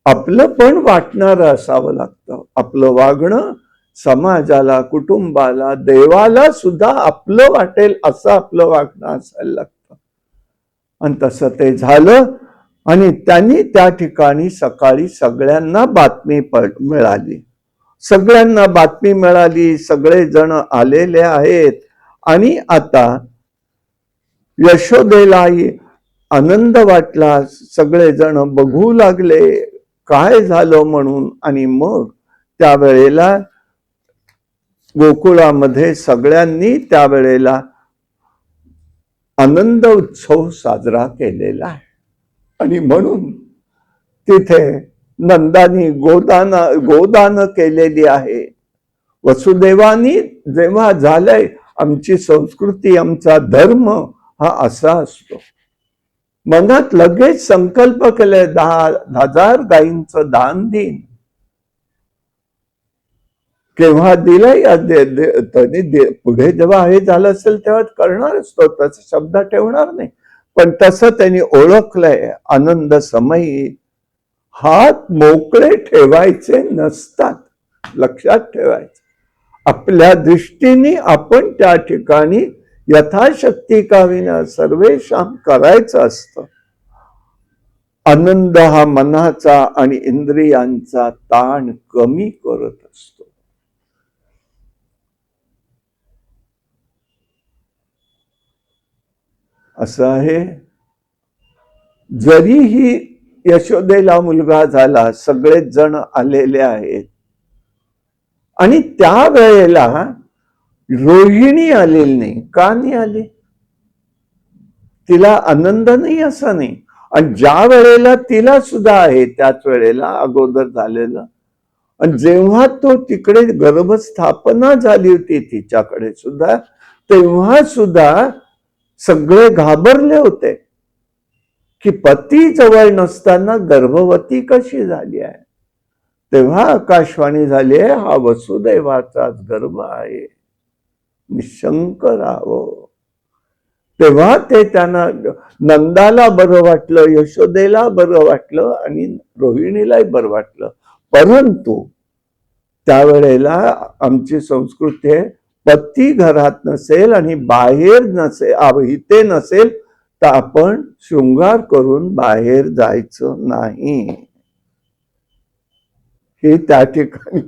आपलं पण वाटणारं असावं लागतं. आपलं वागणं समाजाला, कुटुंबाला, देवाला सुद्धा आपलं वाटेल असं आपलं वागणं असायला लागतं. आणि तसं ते झालं. आणि त्यांनी त्या ठिकाणी सकाळी सगळ्यांना बातमी मिळाली. सगळ्यांना बातमी मिळाली, सगळे जण आलेले आहेत. आणि आता यशोदेलाही आनंद वाटला. सगळे जण बघू लागले काय झालं म्हणून. आणि मग त्यावेळेला गोकुळामध्ये सगळ्यांनी त्यावेळेला आनंद उत्सव साजरा केलेला आहे. आणि म्हणून तिथे नंदानी गोदान केलेली आहे. वसुदेवानी जेव्हा झालंय, आमची संस्कृती, आमचा धर्म हा असा असतो. मनात लगेच संकल्प केले 10,000 गायींचं दान देईन. केव्हा दिलंय पुढे जेव्हा हे झालं असेल तेव्हा करणार असतो, त्याचा शब्द ठेवणार नाही. पण तसं त्यांनी ओळखलंय. आनंद समयी हात मोकळे ठेवायचे नसतात, लक्षात ठेवायचं. आपल्या दृष्टीने आपण त्या ठिकाणी यथाशक्ती का विना सर्वेशाम करायचं असतं. आनंद हा मनाचा आणि इंद्रियांचा ताण कमी करत असतो. असं आहे. जरीही यशोदेला मुलगा झाला, सगळेच जण आलेले आहेत. आणि त्या वेळेला रोहिणी आलेली नाही. का नाही आली? तिला आनंद नाही असं नाही. आणि ज्या वेळेला तिला सुद्धा आहे त्याच वेळेला अगोदर झालेलं. आणि जेव्हा तो तिकडे गर्भस्थापना झाली होती तिच्याकडे सुद्धा, तेव्हा सुद्धा सगळे घाबरले होते की पती जवळ नसताना गर्भवती कशी झाली आहे. तेव्हा आकाशवाणी झाली आहे, हा वसुदेवाचाच गर्भ आहे, निशंक राहावं. तेव्हा ते त्यांना नंदाला बरं वाटलं, यशोदेला बरं वाटलं आणि रोहिणीलाही बरं वाटलं. परंतु त्यावेळेला आमची संस्कृती आहे, पती घरात नसेल आणि बाहेर नसेल, इथे नसेल तर आपण शृंगार करून बाहेर जायचं नाही. हे त्या ठिकाणी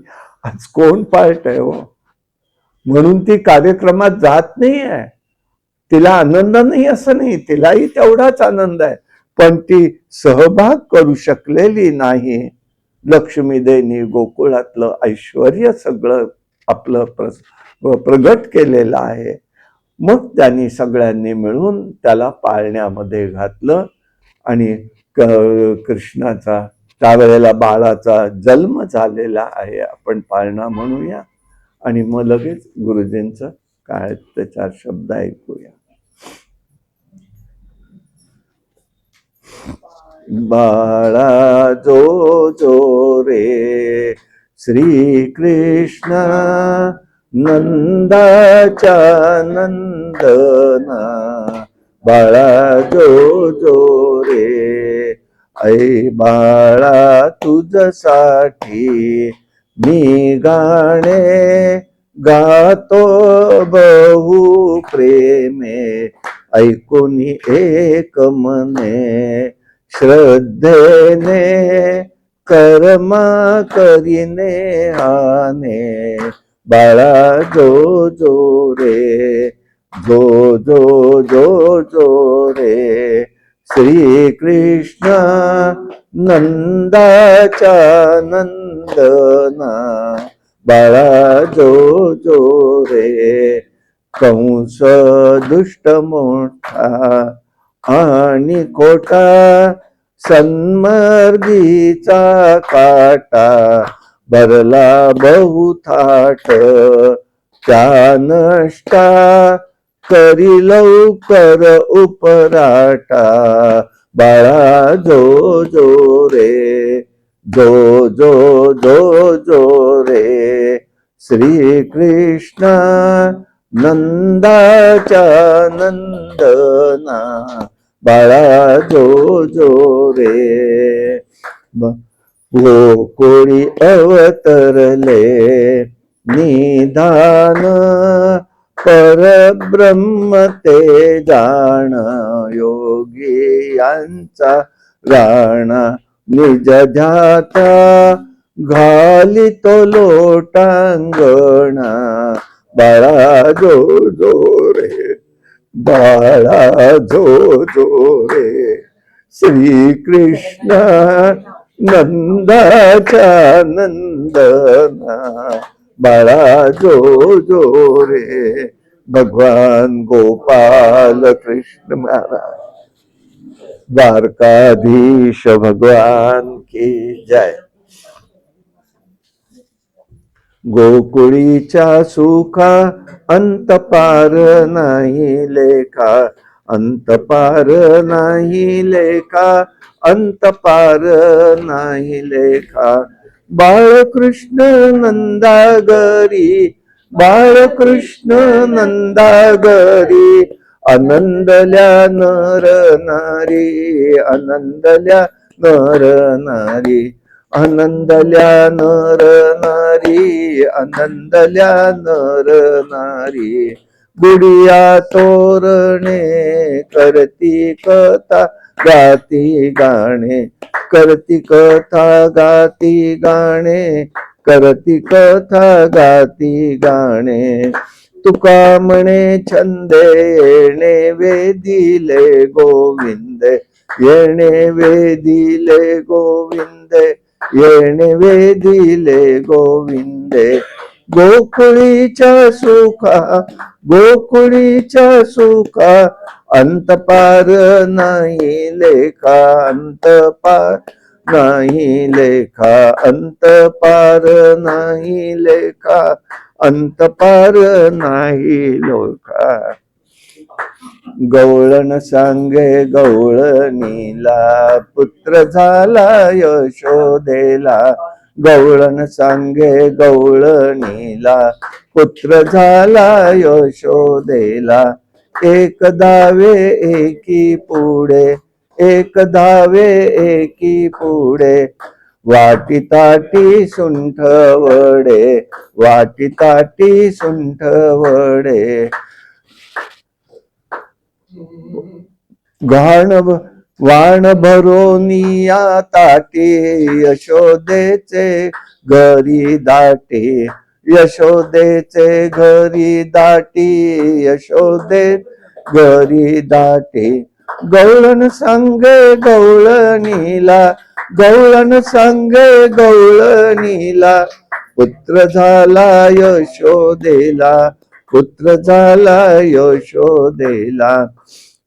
आज कोण पार्ट आहे हो. म्हणून ती कार्यक्रमात जात नाही आहे. तिला आनंद नाही असं नाही, तिलाही तेवढाच आनंद आहे, पण ती सहभाग करू शकलेली नाही. लक्ष्मीदेवी गोकुळातलं ऐश्वर्य सगळं आपलं प्रगट केलेलं आहे. मग त्यांनी सगळ्यांनी मिळून त्याला पाळण्यामध्ये घातलं. आणि कृष्णाचा त्यावेळेला बाळाचा जन्म झालेला आहे, आपण पाळणा म्हणूया. आणि मग लगेच गुरुजींचं काय ते 4 शब्द ऐकूया. बाळा जो जो रे श्री कृष्ण नंदाच्या नंदना, बाळा जो जो रे ऐ बाळा तुझसाठी मी गाणे गातो बहु प्रेमे, ऐकून एक मने श्रद्धेने कर्मा करीने आने, बाळा जो जो रे जो जो जो जो रे श्री कृष्ण नंदाच्या नंदना बाळा जो जो रे. कंस दुष्ट मोठा आणि खोटा सन्मार्गीचा काटा भरला बहुथाट त्या नष्टा करी लवकर उपराटा बाळा जो जो रे. जो जो जो जो रे. श्री कृष्ण नंदाच्या नंदना बाळा जो जो रे. गोकुळी अवतरले निधान परब्रह्म ते जाण योगी यांचा राणा निज ध्याता घालितो लोटांगणा बाळा जो जो रे. बाळा जो जो रे. श्री कृष्ण नंदाच्या नंदना बाळा जो जो रे. भगवान गोपाल कृष्ण महाराज द्वारकाधीश भगवान की जय. गोकुळीच्या सुखा अंत पार नाही लेखा. अंत पार नाही लेखा. अंत पार नाही लेखा. बाळकृष्ण नंदागरी. बाळकृष्ण नंदागरी. आनंदल्या नर नारी. आनंदल्या नर नारी. आनंदल्या नर नारी. आनंदल्या नर नारी. गुडिया तोरणे करती कथा गाती गाणे. करती कथा गाती गाणे. करती कथा गाती गाणे. तुका म्हणे छंदे येणे वेदिले गोविंद. येणे वेदिले गोविंद. येणे वेदिले गोविंदे. गोकुळीच्या सुखा. गोकुळीच्या सुखा अंत पार नाही लेखा. अंत पार नाही लेखा. अंत पार नाही लेखा. अंत पार नाही लोका. गवळण सांगे गवळणीला पुत्र झाला यशोदेला. गवळण सांगे गवळणीला पुत्र झाला यशोदेला. एक धावे एकी पुढे. एक धावे एकी पुढे. वाटी ताटी सुंठ वडे. वाटी ताटी सुंठ वडे. घाण वाण भरोनिया ताटी यशोदेचे घरी दाटी. यशोदेचे घरी दाटी. यशोदे घरी दाटी. गवळण सांगे गवळणीला. गवळण सांगे गवळणीला पुत्र झाला यशोदेला. पुत्र झाला यशोदेला.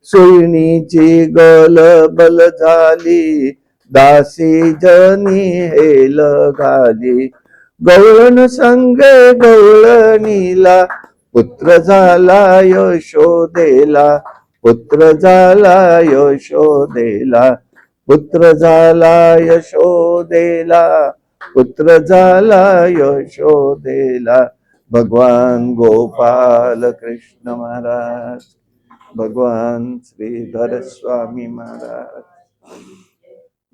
सोयीणीची गलबल झाली दासी जनी हेल घाली. गवळण सांगे गवळणीला पुत्र झाला यशोदेला. पुत्र झाला यशोदेला. पुत्र झाला यशोदेला. पुत्र झाला यशोदेला. भगवान गोपाल कृष्ण महाराज. भगवान श्रीधर स्वामी महाराज.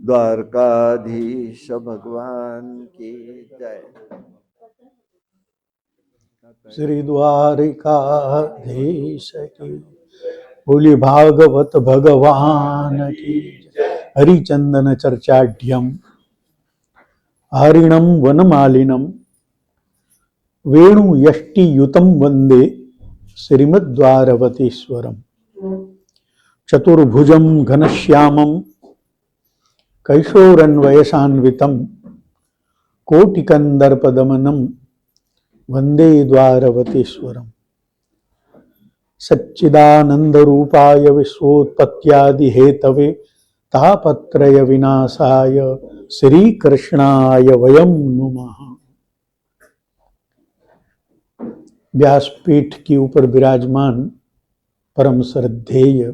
द्वारकाधीश भगवान की जय. श्री द्वारिकाधीश की. बोली भागवत भगवान की. हरिचंदन चर्चाढ्यम हरिणम वनमालिनम वेणु यष्टियुतं वंदे श्रीमद्द्वारवतीश्वरम. चतुर्भुजं घनश्यामं कैशोरन्वयसान्वितं कोटिकन्दर्पदमनं वन्दे द्वारवतीश्वरम्। सच्चिदानन्दरूपाय विश्वोत्पत्त्यादिहेतवे तापत्रय विनाशाय श्रीकृष्णाय वयं नुमः। व्यासपीठ के ऊपर विराजमान परम श्रद्धेय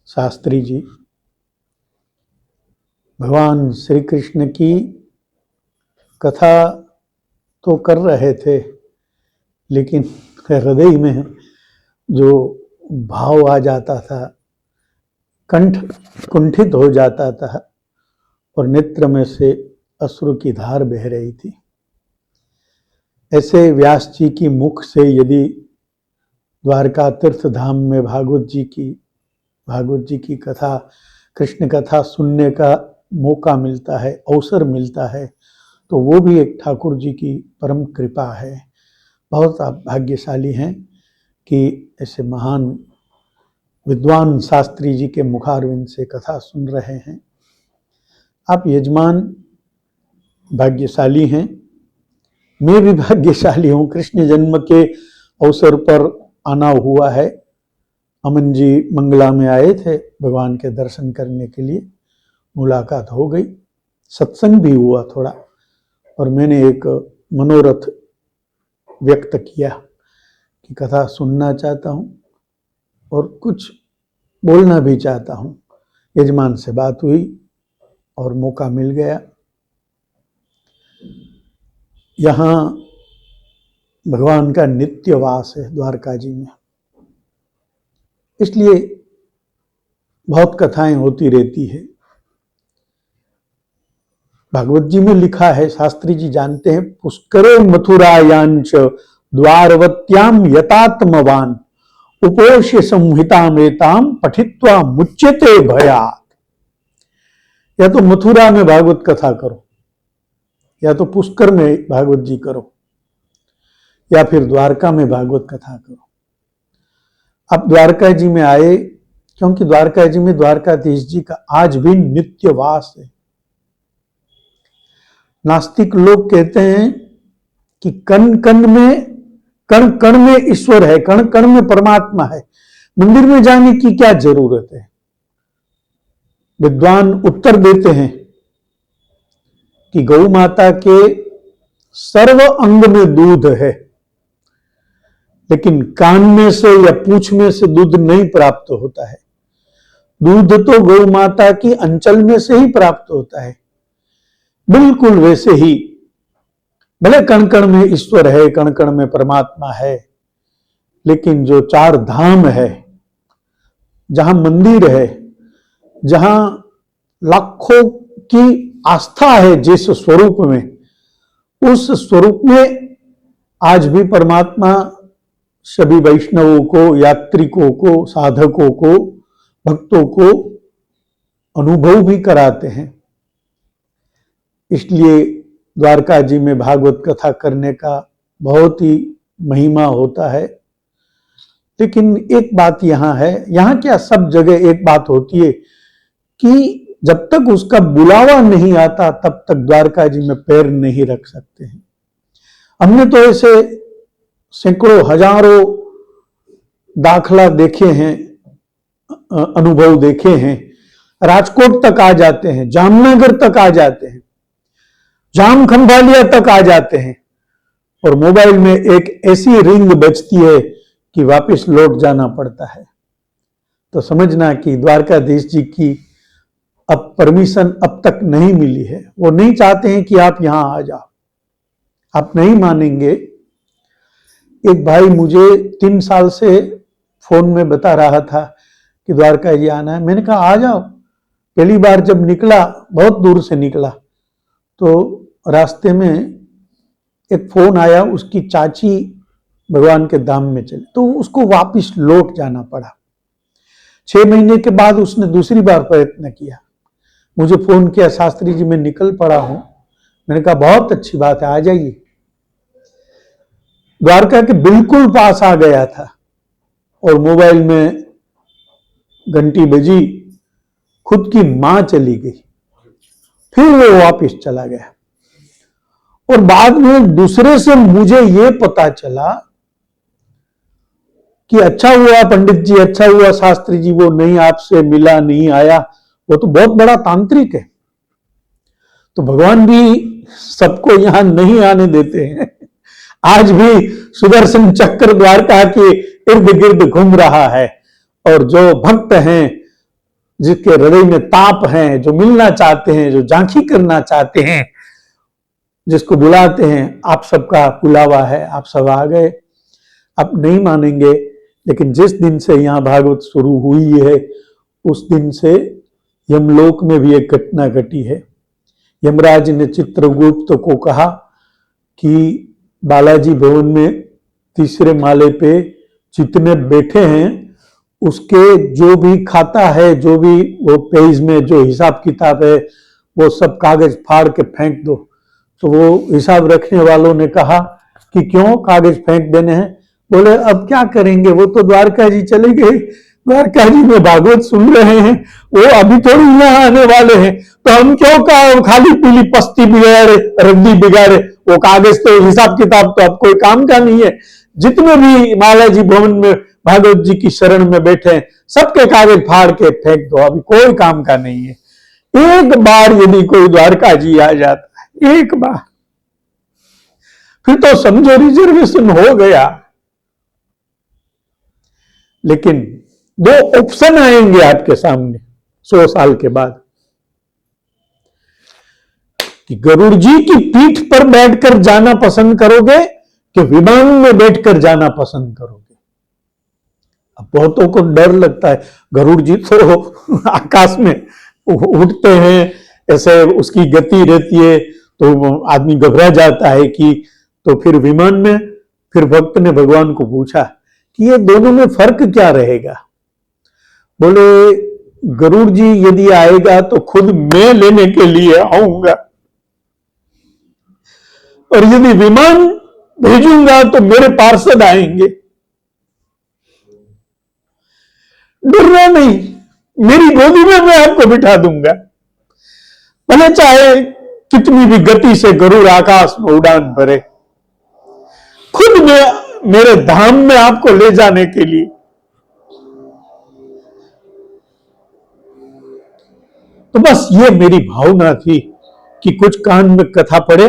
शास्त्री जी भगवान श्री कृष्ण की कथा तो कर रहे थे, लेकिन हृदय में जो भाव आ जाता था, कंठ कुंठित हो जाता था और नेत्र में से अश्रु की धार बह रही थी। ऐसे व्यास जी की मुख से यदि द्वारका तीर्थ धाम में भागवत जी की कथा, कृष्ण कथा सुनने का मौका मिलता है, अवसर मिलता है, तो वो भी एक ठाकुर जी की परम कृपा है। बहुत आप भाग्यशाली हैं कि ऐसे महान विद्वान शास्त्री जी के मुखारविंद से कथा सुन रहे हैं। आप यजमान भाग्यशाली हैं, मैं भी भाग्यशाली हूँ। कृष्ण जन्म के अवसर पर आना हुआ है। अमन जी मंगला में आए थे भगवान के दर्शन करने के लिए, मुलाकात हो गई, सत्संग भी हुआ थोड़ा, और मैंने एक मनोरथ व्यक्त किया कि कथा सुनना चाहता हूँ और कुछ बोलना भी चाहता हूँ। यजमान से बात हुई और मौका मिल गया। यहाँ भगवान का नित्य वास है द्वारका जी में, इसलिए बहुत कथाएं होती रहती है। भागवत जी में लिखा है, शास्त्री जी जानते हैं, पुष्करे मथुरायांच द्वारवत्याम यतात्मवान उपोष्य संहितामेताम पठित्वा मुच्यते भयात। या तो मथुरा में भागवत कथा करो, या तो पुष्कर में भागवत जी करो, या फिर द्वारका में भागवत कथा करो। अब द्वारका जी में आए, क्योंकि द्वारका जी में द्वारकाधीश जी का आज भी नित्य वास है। नास्तिक लोग कहते हैं कि कण कण में ईश्वर है, कण कण में परमात्मा है, मंदिर में जाने की क्या जरूरत है। विद्वान उत्तर देते हैं कि गौ माता के सर्व अंग में दूध है, लेकिन कान में से या पूंछ में से दूध नहीं प्राप्त होता है। दूध तो गौ माता की अंचल में से ही प्राप्त होता है। बिल्कुल वैसे ही भले कण कण में ईश्वर है, कण कण में परमात्मा है, लेकिन जो चार धाम है, जहां मंदिर है, जहां लाखों की आस्था है जिस स्वरूप में, उस स्वरूप में आज भी परमात्मा सभी वैष्णवों को, यात्रिकों को, साधकों को, भक्तों को अनुभव भी कराते हैं। इसलिए द्वारका जी में भागवत कथा करने का बहुत ही महिमा होता है। लेकिन एक बात यहाँ है, यहाँ क्या सब जगह एक बात होती है कि जब तक उसका बुलावा नहीं आता तब तक द्वारका जी में पैर नहीं रख सकते हैं। हमने तो ऐसे सैकड़ों हजारों दाखला देखे हैं, अनुभव देखे हैं। राजकोट तक आ जाते हैं, जामनगर तक आ जाते हैं, जाम खंभालिया तक आ जाते हैं, और मोबाइल में एक ऐसी रिंग बजती है कि वापस लौट जाना पड़ता है। तो समझना कि द्वारकाधीश जी की अब परमिशन अब तक नहीं मिली है। वो नहीं चाहते हैं कि आप यहां आ जाओ, आप नहीं मानेंगे। एक भाई मुझे 3 साल से फोन में बता रहा था कि द्वारका जी आना है। मैंने कहा आ जाओ। पहली बार जब निकला, बहुत दूर से निकला, तो रास्ते में एक फोन आया, उसकी चाची भगवान के धाम में चली, तो उसको वापस लौट जाना पड़ा। 6 महीने के बाद उसने दूसरी बार प्रयत्न किया, मुझे फोन किया, शास्त्री जी मैं निकल पड़ा हूं। मैंने कहा बहुत अच्छी बात है, आ जाइए। द्वारका के बिल्कुल पास आ गया था और मोबाइल में घंटी बजी, खुद की मां चली गई। फिर वो वापिस चला गया। और बाद में दूसरे से मुझे ये पता चला कि अच्छा हुआ पंडित जी, अच्छा हुआ शास्त्री जी, वो नहीं आपसे मिला, नहीं आया, वो तो बहुत बड़ा तांत्रिक है। तो भगवान भी सबको यहां नहीं आने देते हैं। आज भी सुदर्शन चक्र द्वारका के इर्द गिर्द घूम रहा है, और जो भक्त हैं, जिसके हृदय में ताप हैं, जो मिलना चाहते हैं, जो झांकी करना चाहते हैं, जिसको बुलाते हैं, आप सबका बुलावा है, आप सब आ गए। आप नहीं मानेंगे, लेकिन जिस दिन से यहां भागवत शुरू हुई है, उस दिन से यमलोक में भी एक घटना घटी है। यमराज ने चित्रगुप्त को कहा कि बालाजी भवन में तीसरे माले पे जितने बैठे हैं, उसके जो भी खाता है, जो भी वो पेज में जो हिसाब किताब है, वो सब कागज फाड़ के फेंक दो। तो वो हिसाब रखने वालों ने कहा कि क्यों कागज फेंक देने हैं? बोले अब क्या करेंगे, वो तो द्वारका जी चले गए, द्वारका जी में भागवत सुन रहे हैं, वो अभी थोड़ी यहाँ आने वाले हैं, तो हम क्यों खाली पीली पस्ती बिगाड़े, रद्दी बिगाड़े? वो कागज तो, हिसाब किताब तो अब कोई काम का नहीं है। जितने भी बालाजी भवन में भागवत जी की शरण में बैठे हैं, सबके कागज फाड़ के फेंक दो, अभी कोई काम का नहीं है। एक बार यदि कोई द्वारका जी आ जाता है, एक बार, फिर तो समझो रिजर्वेशन हो गया। लेकिन दो ऑप्शन आएंगे आपके सामने 100 साल के बाद, कि गरुड़ जी की पीठ पर बैठकर जाना पसंद करोगे कि विमान में बैठकर जाना पसंद करोगे? अब बहुतों को डर लगता है, गरुड़ जी तो आकाश में उड़ते हैं, ऐसे उसकी गति रहती है, तो आदमी घबरा जाता है कि, तो फिर विमान में। फिर भक्त ने भगवान को पूछा कि ये दोनों में फर्क क्या रहेगा? बोले गरुड़ जी यदि आएगा तो खुद मैं लेने के लिए आऊंगा, और यदि विमान भेजूंगा तो मेरे पार्षद आएंगे। डरना नहीं, मेरी गोदी में मैं आपको बिठा दूंगा। भले चाहे कितनी भी गति से गरुड़ आकाश में उड़ान भरे, खुद में मेरे धाम में आपको ले जाने के लिए। तो बस ये मेरी भावना थी कि कुछ कान में कथा पड़े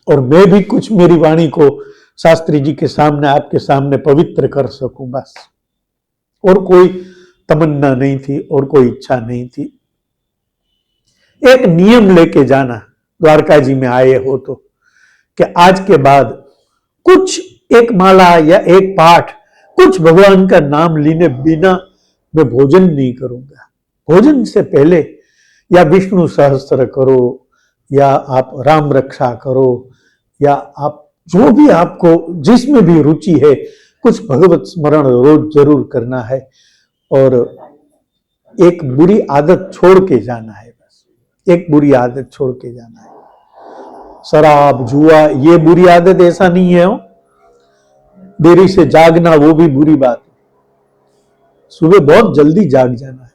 और मैं भी कुछ मेरी वाणी को शास्त्री जी के सामने, आपके सामने पवित्र कर सकूं, बस। और कोई तमन्ना नहीं थी और कोई इच्छा नहीं थी। एक नियम लेके जाना, द्वारका जी में आए हो तो, कि आज के बाद कुछ एक माला या एक पाठ, कुछ भगवान का नाम लेने बिना मैं भोजन नहीं करूंगा। भोजन से पहले या विष्णु सहस्त्र करो, या आप राम रक्षा करो, या आप जो भी आपको जिसमें भी रुचि है, कुछ भगवत स्मरण रोज जरूर करना है। और एक बुरी आदत छोड़ के जाना है, बस एक बुरी आदत छोड़ के जाना है। शराब, जुआ, ये बुरी आदत ऐसा नहीं है हो। देरी से जागना वो भी बुरी बात है। सुबह बहुत जल्दी जाग जाना है,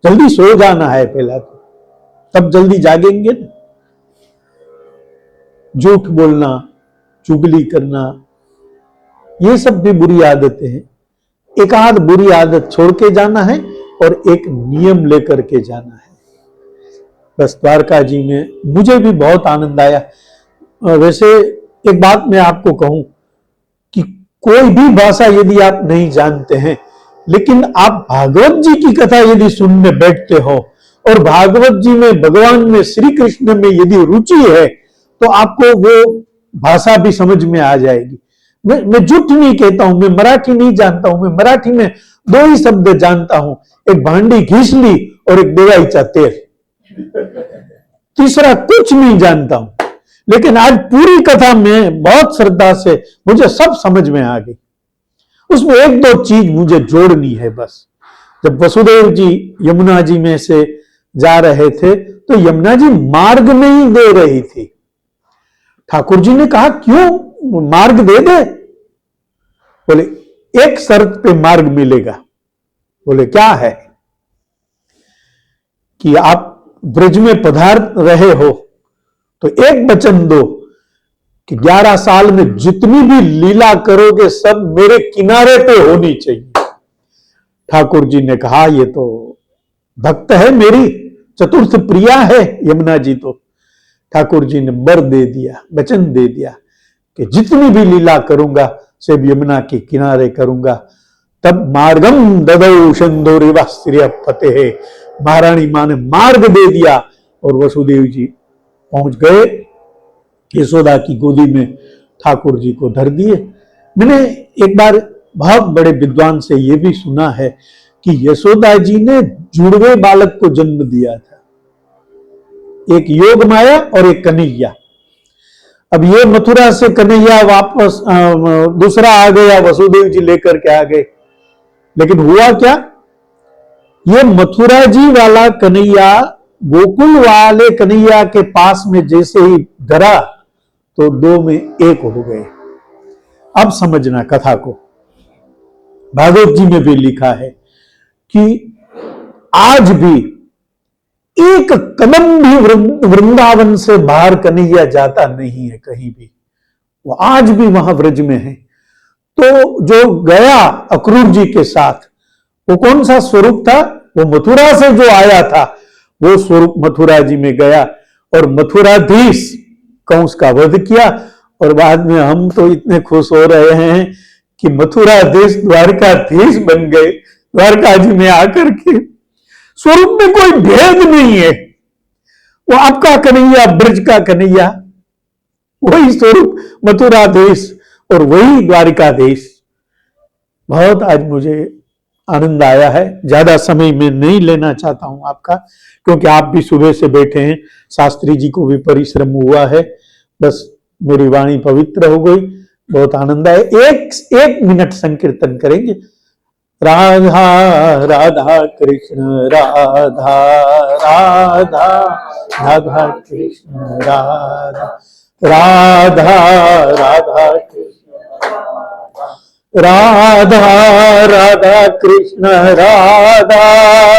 जल्दी सो जाना है पहला तो, तब जल्दी जागेंगे ना। झूठ बोलना, चुगली करना, ये सब भी बुरी आदतें हैं। एक आध बुरी आदत छोड़ के जाना है और एक नियम लेकर के जाना है। बस द्वारका जी में मुझे भी बहुत आनंद आया। वैसे एक बात मैं आपको कहूं कि कोई भी भाषा यदि आप नहीं जानते हैं, लेकिन आप भागवत जी की कथा यदि सुनने बैठते हो और भागवत जी में, भगवान में, श्री कृष्ण में यदि रुचि है, तो आपको वो भाषा भी समझ में आ जाएगी। मैं झूठ नहीं कहता हूं, मैं मराठी नहीं जानता हूं, मैं मराठी में 2 ही शब्द जानता हूं, एक भांडी घिसली और एक देवाईचा तेल, तीसरा कुछ नहीं जानता हूं। लेकिन आज पूरी कथा में बहुत श्रद्धा से मुझे सब समझ में आ गई। उसमें 1-2 चीज मुझे जोड़नी है बस। जब वसुदेव जी यमुना जी में से जा रहे थे, तो यमुना जी मार्ग नहीं दे रही थी। ठाकुर जी ने कहा क्यों, मार्ग दे दे। बोले एक शर्त पे मार्ग मिलेगा। बोले क्या है? कि आप ब्रज में पधार रहे हो तो एक वचन दो कि 11 साल में जितनी भी लीला करोगे सब मेरे किनारे पे होनी चाहिए। ठाकुर जी ने कहा ये तो भक्त है मेरी, चतुर्थ प्रिया है यमुना जी। तो ठाकुर जी ने वर दे दिया, वचन दे दिया कि जितनी भी लीला करूंगा सब यमुना के किनारे करूंगा। तब मार्गम ददौ शंदोरिवा स्त्रिय फतेह, महारानी मां ने मार्ग दे दिया और वसुदेव जी पहुंच गए, यशोदा की गोदी में ठाकुर जी को धर दिए। मैंने एक बार बहुत बड़े विद्वान से यह भी सुना है कि यशोदा जी ने जुड़वे बालक को जन्म दिया था, एक योग माया और एक कन्हैया। अब ये मथुरा से कन्हैया वापस दूसरा आ गया, वसुदेव जी लेकर के आ गए। लेकिन हुआ क्या, ये मथुरा जी वाला कन्हैया गोकुल वाले कन्हैया के पास में जैसे ही धरा तो दो में एक हो गए। अब समझना कथा को, भागवत जी में भी लिखा है कि आज भी एक कदम भी वृंदावन से बाहर कन्हैया जाता नहीं है कहीं भी, वो आज भी वहां व्रज में है। तो जो गया अक्रूर जी के साथ, वो कौन सा स्वरूप था, वो मथुरा से जो आया था वो स्वरूप मथुरा जी में गया और मथुराधीश कंस का वध किया। और बाद में हम तो इतने खुश हो रहे हैं कि मथुराधीश द्वारकाधीश बन गए। द्वारका जी में आकर के स्वरूप में कोई भेद नहीं है, वो आपका कन्हैया, ब्रज का कन्हैया, वही स्वरूप मथुराधीश और वही द्वारिकाधीश। बहुत आज मुझे आनंद आया है। ज्यादा समय में नहीं लेना चाहता हूं आपका, क्योंकि आप भी सुबह से बैठे हैं, शास्त्री जी को भी परिश्रम हुआ है। बस मेरी वाणी पवित्र हो गई, बहुत आनंद आया। एक मिनट संकीर्तन करेंगे। राधा राधा कृष्ण राधा राधा राधा कृष्ण राधा राधा राधा राधा राधा कृष्ण राधा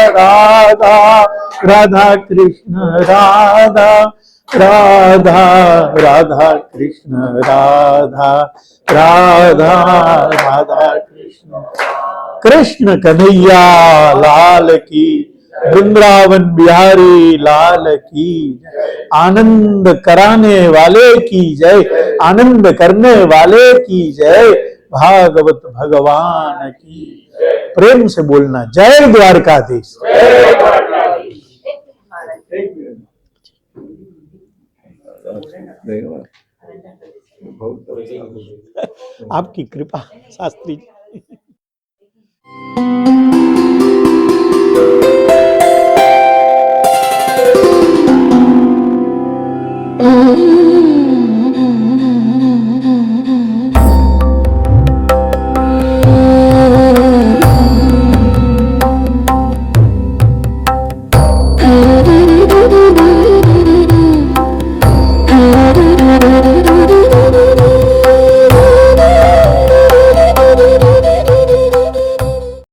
राधा राधा कृष्ण राधा राधा राधा कृष्ण राधा राधा राधा कृष्ण। कृष्ण कन्हैया लाल की, वृंदावन बिहारी लाल की, आनंद कराने वाले की जय, आनंद करने वाले की जय, भागवत भगवान की। प्रेम से बोलना जय द्वारकाधीश। आपकी कृपा शास्त्री जी।